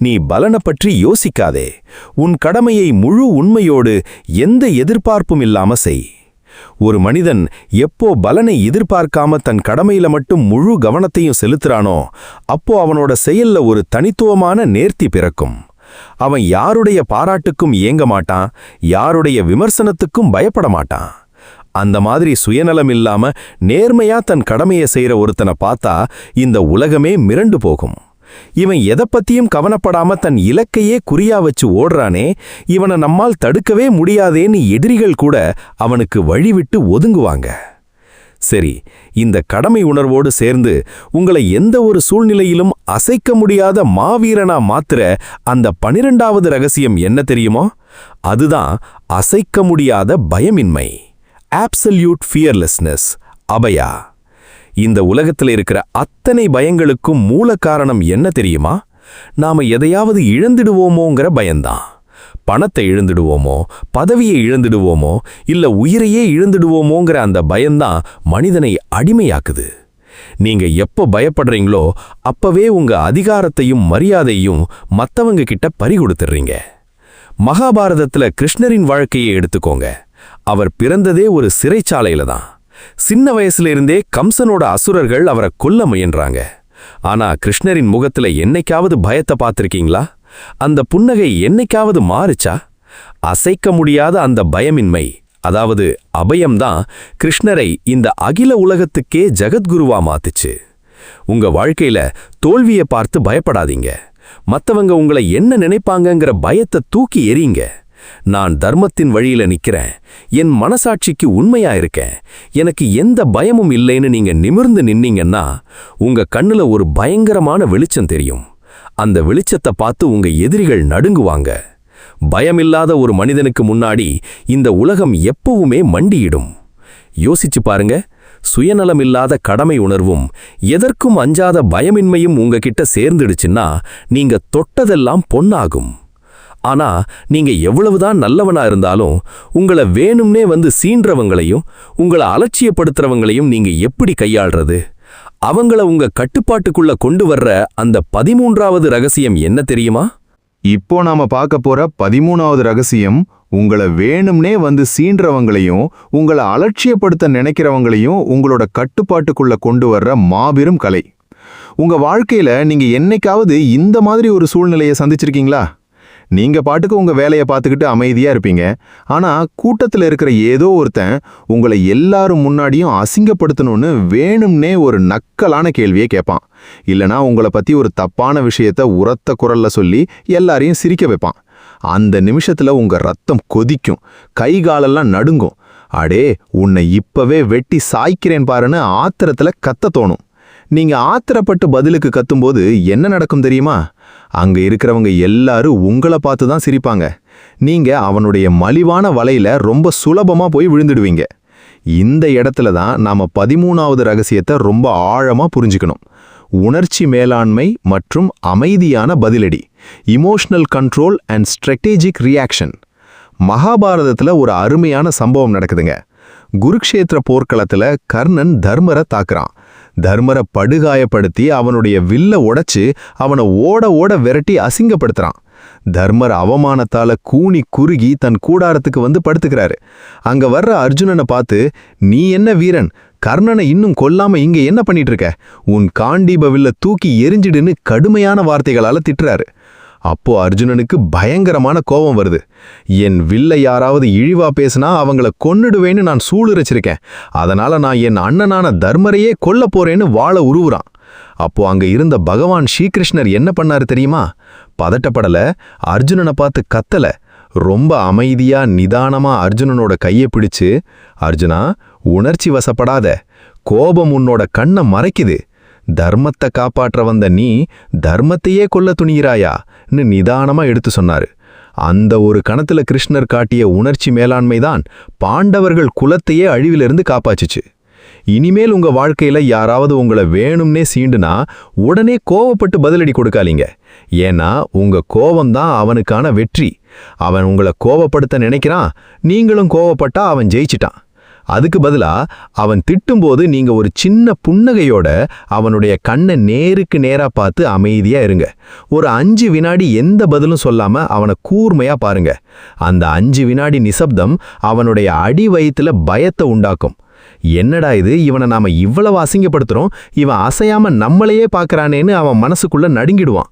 நீ பலனை பற்றி யோசிக்காதே, உன் கடமையை முழு உண்மையோடு எந்த எதிர்பார்ப்பும் இல்லாம செய். ஒரு மனிதன் எப்போ பலனை எதிர்பார்க்காம தன் கடமையில மட்டும் முழு கவனத்தையும் செலுத்துறானோ அப்போ அவனோட செயல்ல ஒரு தனித்துவமான நேர்த்தி பிறக்கும். அவன் யாருடைய பாராட்டுக்கும் ஏங்க மாட்டான், யாருடைய விமர்சனத்துக்கும் பயப்பட மாட்டான். அந்த மாதிரி சுயநலம் இல்லாம நேர்மையா தன் கடமையை செய்யற ஒருத்தனை பார்த்தா இந்த உலகமே மிரண்டு போகும். இவன் எதை பத்தியும் கவனப்படாம தன் இலக்கையே குறியா வச்சு ஓடுறானே, இவனை நம்மால் தடுக்கவே முடியாதேன்னு எதிரிகள் கூட அவனுக்கு வழிவிட்டு ஒதுங்குவாங்க. சரி, இந்த கடமை உணர்வோடு சேர்ந்து உங்களை எந்த ஒரு சூழ்நிலையிலும் அசைக்க முடியாத மாவீரனா மாத்துற அந்த 12வது ரகசியம் என்ன தெரியுமோ? அதுதான் அசைக்க முடியாத பயமின்மை, ஆப்சல்யூட் ஃபியர்லெஸ்னஸ், அபயா. இந்த உலகத்தில் இருக்கிற அத்தனை பயங்களுக்கும் மூல காரணம் என்ன தெரியுமா? நாம எதையாவது இழந்துடுவோமோங்கிற பயம்தான். பணத்தை இழந்துடுவோமோ, பதவியை இழந்துடுவோமோ, இல்ல உயிரையே இழந்துடுவோமோங்கிற அந்த பயம்தான் மனிதனை அடிமையாக்குது. நீங்க எப்போ பயப்படுறீங்களோ அப்பவே உங்க அதிகாரத்தையும் மரியாதையும் மத்தவங்க கிட்ட பறி கொடுத்துடுறீங்க. மகாபாரதத்துல கிருஷ்ணரின் வாழ்க்கையை எடுத்துக்கோங்க. அவர் பிறந்ததே ஒரு சிறைச்சாலையில தான். சின்ன வயசுல இருந்தே கம்சனோட அசுரர்கள் அவரை கொல்ல முயன்றாங்க. ஆனா கிருஷ்ணரின் முகத்துல என்னைக்காவது பயத்தை பார்த்திருக்கீங்களா? அந்த புன்னகை என்னைக்காவது மாறுச்சா? அசைக்க முடியாத அந்த பயமின்மை, அதாவது அபயம்தான் கிருஷ்ணரை இந்த அகில உலகத்துக்கே ஜகத்குருவா மாத்துச்சு. உங்க வாழ்க்கையில தோல்வியை பார்த்து பயப்படாதீங்க. மத்தவங்க உங்களை என்ன நினைப்பாங்கங்கிற பயத்தை தூக்கி எறிங்க. நான் தர்மத்தின் வழியில நிக்கிறேன், என் மனசாட்சிக்கு உண்மையா இருக்கேன், எனக்கு எந்த பயமும் இல்லைன்னு நீங்க நிமிர்ந்து நின்னீங்கன்னா உங்க கண்ணுல ஒரு பயங்கரமான வெளிச்சம் தெரியும். அந்த வெளிச்சத்தை பார்த்து உங்க எதிரிகள் நடுங்குவாங்க. பயமில்லாத ஒரு மனிதனுக்கு முன்னாடி இந்த உலகம் எப்பவுமே மண்டியிடும். யோசிச்சு பாருங்க, சுயநலமில்லாத கடமை உணர்வும் எதற்கும் அஞ்சாத பயமின்மையும் உங்ககிட்ட சேர்ந்துடுச்சுன்னா நீங்க தொட்டதெல்லாம் பொன்னாகும். ஆனா நீங்க எவ்வளவுதான் நல்லவனா இருந்தாலும் உங்களை வேணும்னே வந்து சீன்றவங்களையும் உங்களை அலட்சியப்படுத்துறவங்களையும் நீங்க எப்படி கையாள்றது? அவங்கள உங்க கட்டுப்பாட்டுக்குள்ள கொண்டு வர்ற அந்த 13வது ரகசியம் என்ன தெரியுமா? இப்போ நாம பார்க்க போற 13வது ரகசியம், உங்களை வேணும்னே வந்து சீன்றவங்களையும் உங்களை அலட்சியப்படுத்த நினைக்கிறவங்களையும் உங்களோட கட்டுப்பாட்டுக்குள்ள கொண்டு வர்ற மாபெரும் கலை. உங்க வாழ்க்கையில நீங்க என்னைக்காவது இந்த மாதிரி ஒரு சூழ்நிலையை சந்திச்சிருக்கீங்களா? நீங்க பாட்டுக்கு உங்க வேலையை பார்த்துக்கிட்டு அமைதியா இருப்பீங்க. ஆனா கூட்டத்துல இருக்கிற ஏதோ ஒருத்தன் உங்களை எல்லாரும் முன்னாடியும் அசிங்கப்படுத்தணும்னு வேணும்னே ஒரு நக்கலான கேள்வியை கேட்பான். இல்லனா உங்களை பத்தி ஒரு தப்பான விஷயத்த உரத்த குரல்ல சொல்லி எல்லாரையும் சிரிக்க வைப்பான். அந்த நிமிஷத்துல உங்க ரத்தம் கொதிக்கும், கை காலெல்லாம் நடுங்கும். அடே, உன்னை இப்பவே வெட்டி சாய்க்கிறேன் பாருன்னு ஆத்திரத்துல கத்த தோணும். நீங்க ஆத்திரப்பட்டு பதிலுக்கு கத்தும்போது என்ன நடக்கும் தெரியுமா? அங்க இருக்கிறவங்க எல்லாரும் உங்களை பார்த்து தான் சிரிப்பாங்க. நீங்க அவனுடைய மலிவான வலையில ரொம்ப சுலபமா போய் விழுந்துடுவீங்க. இந்த இடத்துல தான் நாம 13வது ரகசியத்தை ரொம்ப ஆழமா புரிஞ்சுக்கணும். உணர்ச்சி மேலாண்மை மற்றும் அமைதியான பதிலடி, emotional control and strategic reaction. மகாபாரதத்துல ஒரு அருமையான சம்பவம் நடக்குதுங்க. குருக்ஷேத்திர போர்க்களத்துல கர்ணன் தர்மரை தாக்குறான். தர்மரை படுகாயப்படுத்தி அவனுடைய வில்ல உடைச்சு அவனை ஓட ஓட விரட்டி அசிங்கப்படுத்துறான். தர்மர் அவமானத்தால கூனி குறுகி தன் கூடாரத்துக்கு வந்து படுத்துக்கிறாரு. அங்க வர்ற அர்ஜுனனை பார்த்து, நீ என்ன வீரன், கர்ணனை இன்னும் கொல்லாம இங்க என்ன பண்ணிட்டு இருக்க, உன் காண்டீப வில்ல தூக்கி எரிஞ்சிடுன்னு கடுமையான வார்த்தைகளால திட்டுறாரு. அப்போ அர்ஜுனனுக்கு பயங்கரமான கோபம் வருது. என் வில்ல யாராவது இழிவா பேசினா அவங்கள கொன்னுடுவேன்னு நான் சூளுரைச்சிருக்கேன். அதனால நான் என் அண்ணனான தர்மரையே கொல்ல போறேன்னு வாள உருவுறான். அப்போ அங்க இருந்த பகவான் ஸ்ரீகிருஷ்ணர் என்ன பண்ணாரு தெரியுமா? பதட்டப்படல, அர்ஜுனனை பார்த்து கத்தல, ரொம்ப அமைதியா நிதானமா அர்ஜுனனோட கையை பிடிச்சு, அர்ஜுனா, உணர்ச்சி வசப்படாத, கோபம் உன்னோட கண்ணை மறைக்குது, தர்மத்தை காப்பாற்ற வந்த நீ தர்மத்தையே கொல்ல துணிகிறாயான்னு நிதானமா எடுத்து சொன்னாரு. அந்த ஒரு கணத்துல கிருஷ்ணர் காட்டிய உணர்ச்சி மேலாண்மைதான் பாண்டவர்கள் குலத்தையே அழிவிலிருந்து காப்பாச்சுச்சு. இனிமேல் உங்க வாழ்க்கையில யாராவது உங்களை வேணும்னே சீண்டுனா உடனே கோவப்பட்டு பதிலடி கொடுக்காதீங்க. ஏன்னா உங்க கோவம்தான் அவனுக்கான வெற்றி. அவன் உங்களை கோவப்படுத்த நினைக்கிறான், நீங்களும் கோவப்பட்டா அவன் ஜெயிச்சிட்டான். அதுக்கு பதிலா அவன் திட்டும்போது நீங்க ஒரு சின்ன புன்னகையோட அவனுடைய கண்ணை நேருக்கு நேரா பார்த்து அமைதியா இருங்க. ஒரு 5 வினாடி எந்த பதிலும் சொல்லாம அவனை கூர்மையா பாருங்க. அந்த 5 வினாடி நிசப்தம் அவனுடைய அடி வயித்துல பயத்தை உண்டாக்கும். என்னடா இது, இவனை நாம இவ்வளவு அசிங்கப்படுத்துறோம், இவன் அசையாம நம்மளையே பார்க்கறானேன்னு அவன் மனசுக்குள்ள நடுங்கிடுவான்.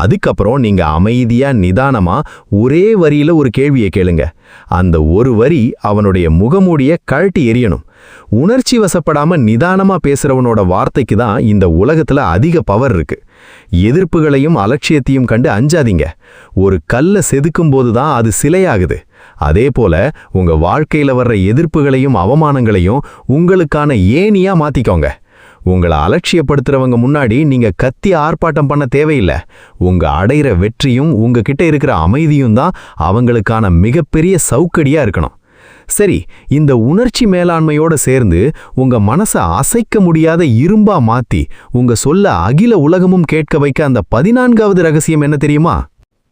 அதுக்கப்புறம் நீங்க அமைதியா நிதானமா ஒரே வரியில ஒரு கேள்வியை கேளுங்க. அந்த ஒரு வரி அவனுடைய முகமூடிய கழட்டி எறியணும். உணர்ச்சி வசப்படாம நிதானமா பேசுறவனோட வார்த்தைக்கு தான் இந்த உலகத்துல அதிக பவர் இருக்கு. எதிர்ப்புகளையும் அலட்சியத்தையும் கண்டு அஞ்சாதீங்க. ஒரு கல்லை செதுக்கும் போதுதான் அது சிலையாகுது. அதே போல உங்க வாழ்க்கையில வர்ற எதிர்ப்புகளையும் அவமானங்களையும் உங்களுக்கான ஏணியா மாத்திக்கோங்க. உங்களை அலட்சியப்படுத்துறவங்க முன்னாடி நீங்க கத்தி ஆர்ப்பாட்டம் பண்ண தேவையில்லை. உங்க அடையிற வெற்றியும் உங்ககிட்ட இருக்கிற அமைதியும் தான் அவங்களுக்கான மிகப்பெரிய சவுக்கடியா இருக்கணும். சரி, இந்த உணர்ச்சி மேலாண்மையோட சேர்ந்து உங்க மனசை அசைக்க முடியாத இரும்பா மாத்தி உங்க சொல்ல அகில உலகமும் கேட்க வைக்க அந்த 14வது ரகசியம் என்ன தெரியுமா?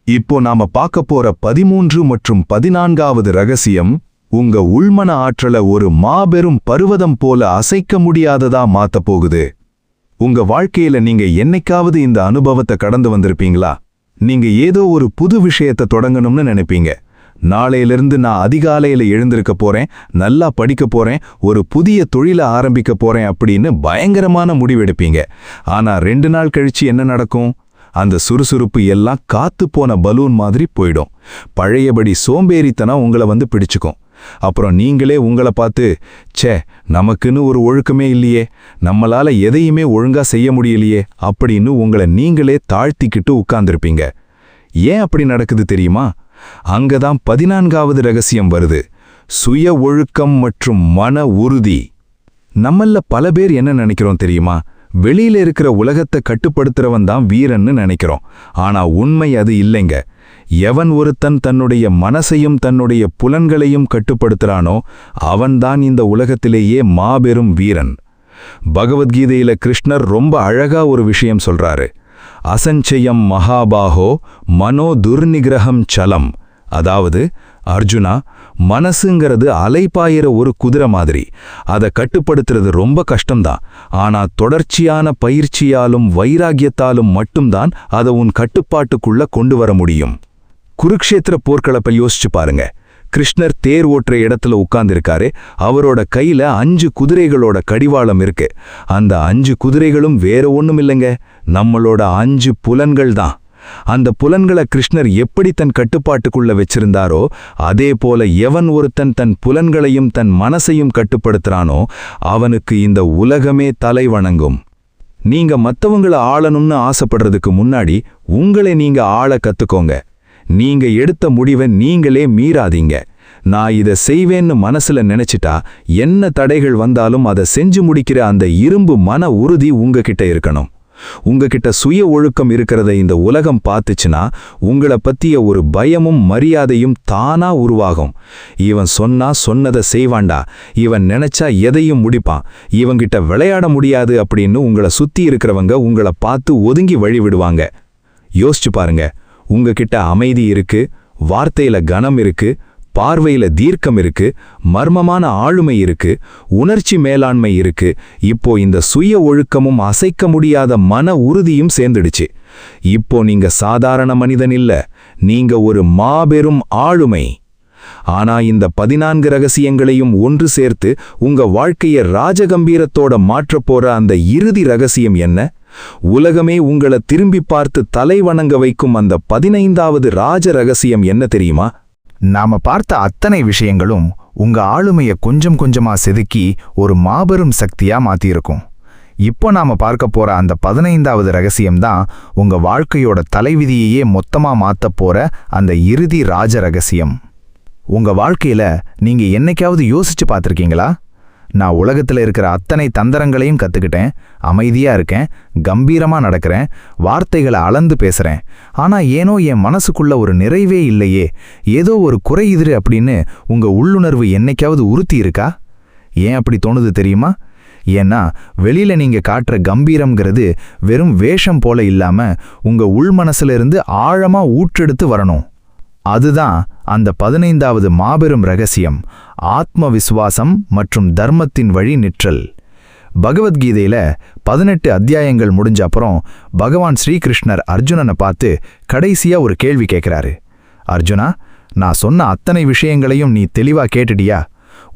இப்போ நாம பார்க்க போற 13 மற்றும் 14வது ரகசியம் உங்க உள்மன ஆற்றலை ஒரு மாபெரும் பர்வதம் போல அசைக்க முடியாததா மாத்த போகுது. உங்க வாழ்க்கையில நீங்க என்னைக்காவது இந்த அனுபவத்தை கடந்து வந்திருப்பீங்களா? நீங்க ஏதோ ஒரு புது விஷயத்தை தொடங்கணும்னு நினைப்பீங்க. நாளையிலிருந்து நான் அதிகாலையில எழுந்திருக்க போறேன், நல்லா படிக்க போறேன், ஒரு புதிய தொழிலை ஆரம்பிக்க போறேன் அப்படின்னு பயங்கரமான முடிவெடுப்பீங்க. ஆனா 2 நாள் கழிச்சு என்ன நடக்கும்? அந்த சுறுசுறுப்பு எல்லாம் காத்து போன பலூன் மாதிரி போயிடும். பழையபடி சோம்பேறித்தனம் உங்களை வந்து பிடிச்சுக்கும். அப்புறம் நீங்களே உங்களை பார்த்து, ச்சே, நமக்குன்னு ஒரு ஒழுக்கமே இல்லையே, நம்மளால எதையுமே ஒழுங்கா செய்ய முடியலையே அப்படின்னு உங்களை நீங்களே தாழ்த்திக்கிட்டு உட்கார்ந்திருப்பீங்க. ஏன் அப்படி நடக்குது தெரியுமா? அங்கதான் 14வது ரகசியம் வருது. சுய ஒழுக்கம் மற்றும் மன உறுதி. நம்மள பல பேர் என்ன நினைக்கிறோம் தெரியுமா? வெளியில இருக்கிற உலகத்தை கட்டுப்படுத்துறவன் தான் வீரன்னு நினைக்கிறோம். ஆனா உண்மை அது இல்லைங்க. எவன் ஒருத்தன் தன்னுடைய மனசையும் தன்னுடைய புலன்களையும் கட்டுப்படுத்துறானோ அவன்தான் இந்த உலகத்திலேயே மாபெரும் வீரன். பகவத்கீதையில கிருஷ்ணர் ரொம்ப அழகா ஒரு விஷயம் சொல்றாரு. அசஞ்சயம் மகாபாகோ மனோ துர்நிகிரகம் சலம். அதாவது, அர்ஜுனா, மனசுங்கிறது அலைப்பாயிர ஒரு குதிரை மாதிரி. அதை கட்டுப்படுத்துறது ரொம்ப கஷ்டம்தான். ஆனா தொடர்ச்சியான பயிற்சியாலும் வைராகியத்தாலும் மட்டும்தான் அதை உன் கட்டுப்பாட்டுக்குள்ள கொண்டு வர முடியும். குருக்ஷேத்திர போர்க்களப்பை யோசிச்சு பாருங்க. கிருஷ்ணர் தேர் ஓட்டுற இடத்துல உட்கார்ந்திருக்காரு. அவரோட கையில 5 குதிரைகளோட கடிவாளம் இருக்கு. அந்த 5 குதிரைகளும் வேற ஒண்ணும் இல்லைங்க, நம்மளோட 5 புலன்கள் தான். அந்த புலன்களை கிருஷ்ணர் எப்படி தன் கட்டுப்பாட்டுக்குள்ள வச்சிருந்தாரோ அதே போல எவன் ஒருத்தன் தன் புலன்களையும் தன் மனசையும் கட்டுப்படுத்துறானோ அவனுக்கு இந்த உலகமே தலை வணங்கும். நீங்க மத்தவங்கள ஆளணும்னு ஆசைப்படுறதுக்கு முன்னாடி உங்களை நீங்க ஆள கத்துக்கோங்க. நீங்க எடுத்த முடிவை நீங்களே மீறாதீங்க. நான் இதை செய்வேன்னு மனசுல நினைச்சிட்டா என்ன தடைகள் வந்தாலும் அதை செஞ்சு முடிக்கிற அந்த இரும்பு மன உறுதி உங்ககிட்ட இருக்கணும். உங்ககிட்ட சுய ஒழுக்கம் இருக்கிறத இந்த உலகம் பார்த்துச்சுன்னா உங்களை பத்திய ஒரு பயமும் மரியாதையும் தானா உருவாகும். இவன் சொன்னா சொன்னதை செய்வான்டா, இவன் நினைச்சா எதையும் முடிப்பான், இவங்கிட்ட விளையாட முடியாது அப்படின்னு உங்களை சுத்தி இருக்கிறவங்க உங்களை பார்த்து ஒதுங்கி வழிவிடுவாங்க. யோசிச்சு பாருங்க, உங்ககிட்ட அமைதி இருக்கு, வார்த்தையில கனம் இருக்கு, பார்வையில தீர்க்கம் இருக்கு, மர்மமான ஆளுமை இருக்கு, உணர்ச்சி மேலாண்மை இருக்கு. இப்போ இந்த சுய ஒழுக்கமும் அசைக்க முடியாத மன உறுதியும் சேர்ந்துடுச்சு. இப்போ நீங்க சாதாரண மனிதன் இல்ல, நீங்க ஒரு மாபெரும் ஆளுமை. ஆனா இந்த 14 ரகசியங்களையும் ஒன்று சேர்த்து உங்க வாழ்க்கைய ராஜகம்பீரத்தோட மாற்றப் போற அந்த இறுதி ரகசியம் என்ன? உலகமே உங்களை திரும்பி பார்த்து தலை வணங்க வைக்கும் அந்த 15வது ராஜ ரகசியம் என்ன தெரியுமா? நாம பார்த்த அத்தனை விஷயங்களும் உங்க ஆளுமைய கொஞ்சம் கொஞ்சமா செதுக்கி ஒரு மாபெரும் சக்தியா மாத்தியிருக்கும். இப்போ நாம பார்க்க போற அந்த 15வது ரகசியம்தான் உங்க வாழ்க்கையோட தலைவிதியையே மொத்தமா மாத்தப் போற அந்த இறுதி ராஜ ரகசியம். உங்க வாழ்க்கையில நீங்க என்னைக்காவது யோசிச்சு பார்த்திருக்கீங்களா? நான் உலகத்துல இருக்கிற அத்தனை தந்திரங்களையும் கத்துக்கிட்டேன், அமைதியா இருக்கேன், கம்பீரமா நடக்கிறேன், வார்த்தைகளை அளந்து பேசுறேன், ஆனா ஏனோ என் மனசுக்குள்ள ஒரு நிறைவே இல்லையே, ஏதோ ஒரு குறையுது அப்படின்னு உங்க உள்ளுணர்வு என்னைக்காவது உறுத்தி இருக்கா? ஏன் அப்படி தோணுது தெரியுமா? ஏன்னா வெளியில நீங்க காட்டுற கம்பீரம்ங்கிறது வெறும் வேஷம் போல இல்லாம உங்க உள்மனசுல இருந்து ஆழமா ஊற்றெடுத்து வரணும். அதுதான் அந்த 15வது மாபெரும் ரகசியம், ஆத்ம விசுவாசம் மற்றும் தர்மத்தின் வழி நிற்றல். பகவத்கீதையில 18 அத்தியாயங்கள் முடிஞ்ச அப்புறம் பகவான் ஸ்ரீகிருஷ்ணர் அர்ஜுனனை பார்த்து கடைசியா ஒரு கேள்வி கேட்கிறாரு. அர்ஜுனா, நான் சொன்ன அத்தனை விஷயங்களையும் நீ தெளிவா கேட்டுடியா?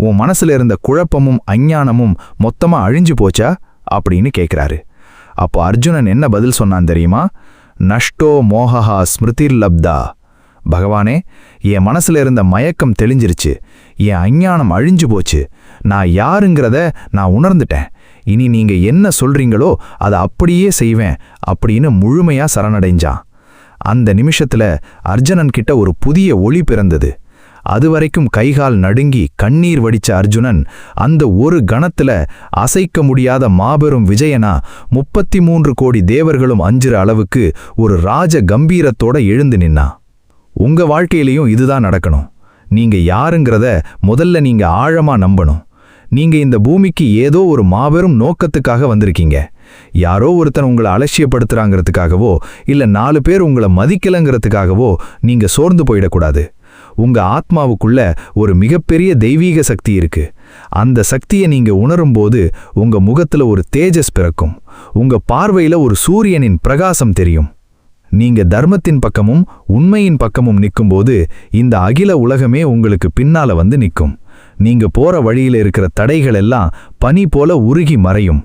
உன் மனசுல இருந்த குழப்பமும் அஞ்ஞானமும் மொத்தமா அழிஞ்சு போச்சா அப்படின்னு கேட்கிறாரு. அப்போ அர்ஜுனன் என்ன பதில் சொன்னான் தெரியுமா? நஷ்டோ மோகஹா ஸ்மிருதிர் லப்தா. பகவானே, என் மனசுல இருந்த மயக்கம் தெளிஞ்சிருச்சு, என் அஞ்ஞானம் அழிஞ்சு போச்சு, நான் யாருங்கிறத நான் உணர்ந்துட்டேன், இனி நீங்க என்ன சொல்றீங்களோ அதை அப்படியே செய்வேன் அப்படின்னு முழுமையா சரணடைஞ்சான். அந்த நிமிஷத்துல அர்ஜுனன் கிட்ட ஒரு புதிய ஒளி பிறந்தது. அதுவரைக்கும் கைகால் நடுங்கி கண்ணீர் வடிச்ச அர்ஜுனன் அந்த ஒரு கணத்துல அசைக்க முடியாத மாபெரும் விஜயனா 33 கோடி தேவர்களும் அஞ்சுற அளவுக்கு ஒரு ராஜ கம்பீரத்தோட எழுந்து நின்னா. உங்க வாழ்க்கையிலையும் இதுதான் நடக்கணும். நீங்க யாருங்கிறத முதல்ல நீங்க ஆழமா நம்பணும். நீங்க இந்த பூமிக்கு ஏதோ ஒரு மாபெரும் நோக்கத்துக்காக வந்திருக்கீங்க. யாரோ ஒருத்தன் உங்களை அலட்சியப்படுத்துறாங்கிறதுக்காகவோ இல்ல 4 பேர் உங்களை மதிக்கலங்கிறதுக்காகவோ நீங்க சோர்ந்து போயிடக்கூடாது. உங்க ஆத்மாவுக்குள்ள ஒரு மிகப்பெரிய தெய்வீக சக்தி இருக்கு. அந்த சக்தியை நீங்க உணரும்போது உங்க முகத்துல ஒரு தேஜஸ் பிறக்கும். உங்க பார்வையில ஒரு சூரியனின் பிரகாசம் தெரியும். நீங்க தர்மத்தின் பக்கமும் உண்மையின் பக்கமும் நிக்கும்போது இந்த அகில உலகமே உங்களுக்கு பின்னால வந்து நிக்கும். நீங்க போற வழியில இருக்கிற தடைகள் எல்லாம் பனி போல உருகி மறையும்.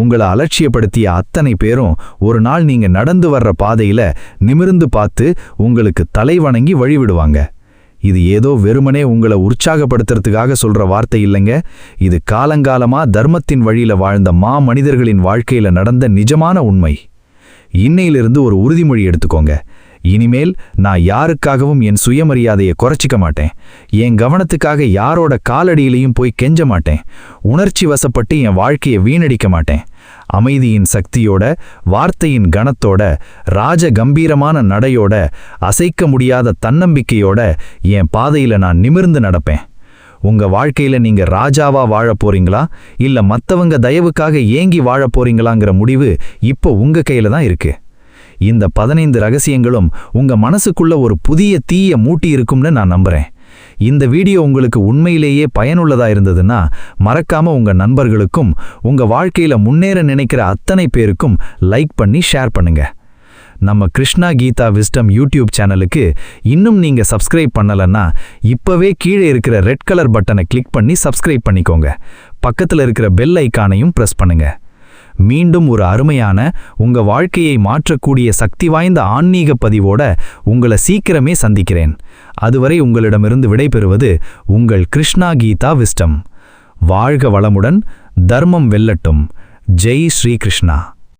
உங்களை அலட்சியப்படுத்திய அத்தனை பேரும் ஒரு நாள் நீங்க நடந்து வர்ற பாதையில நிமிர்ந்து பார்த்து உங்களுக்கு தலை வணங்கி வழிவிடுவாங்க. இது ஏதோ வெறுமனே உங்களை உற்சாகப்படுத்துறதுக்காக சொல்ற வார்த்தை இல்லைங்க. இது காலங்காலமா தர்மத்தின் வழியில வாழ்ந்த மனிதர்களின் வாழ்க்கையில நடந்த நிஜமான உண்மை. இன்னையிலிருந்து ஒரு உறுதிமொழி எடுத்துக்கோங்க. இனிமேல் நான் யாருக்காகவும் என் சுயமரியாதையை குறைச்சிக்க மாட்டேன். என் கவனத்துக்காக யாரோட காலடியிலையும் போய் கெஞ்ச மாட்டேன். உணர்ச்சி வசப்பட்டு என் வாழ்க்கையை வீணடிக்க மாட்டேன். அமைதியின் சக்தியோட, வார்த்தையின் கணத்தோட, ராஜ கம்பீரமான நடையோட, அசைக்க முடியாத தன்னம்பிக்கையோட என் பாதையில நான் நிமிர்ந்து நடப்பேன். உங்க வாழ்க்கையில நீங்க ராஜாவா வாழப் போறீங்களா இல்ல மத்தவங்க தயவுக்காக ஏங்கி வாழப் போறீங்களாங்கிற முடிவு இப்போ உங்க கையில தான் இருக்கு. இந்த 15 ரகசியங்களும் உங்க மனசுக்குள்ள ஒரு புதிய தீய மூட்டி இருக்கும்னு நான் நம்புறேன். இந்த வீடியோ உங்களுக்கு உண்மையிலேயே பயனுள்ளதா இருந்ததுன்னா மறக்காம உங்க நண்பர்களுக்கும் உங்க வாழ்க்கையில முன்னேற நினைக்கிற அத்தனை பேருக்கும் லைக் பண்ணி ஷேர் பண்ணுங்க. நம்ம கிருஷ்ணா கீதா விஸ்டம் யூடியூப் சேனலுக்கு இன்னும் நீங்க சப்ஸ்கிரைப் பண்ணலன்னா இப்பவே கீழே இருக்கிற ரெட் கலர் பட்டனை கிளிக் பண்ணி சப்ஸ்கிரைப் பண்ணிக்கோங்க. பக்கத்துல இருக்கிற பெல் ஐகானையும் பிரஸ் பண்ணுங்க. மீண்டும் ஒரு அருமையான உங்க வாழ்க்கையை மாற்றக்கூடிய சக்தி வாய்ந்த ஆன்மீக பதிவோட உங்களை சீக்கிரமே சந்திக்கிறேன். அதுவரை உங்களிடமிருந்து விடைபெறுவது உங்கள் கிருஷ்ணா கீதா விஸ்டம். வாழ்க வளமுடன், தர்மம் வெல்லட்டும். ஜெய் ஸ்ரீ கிருஷ்ணா.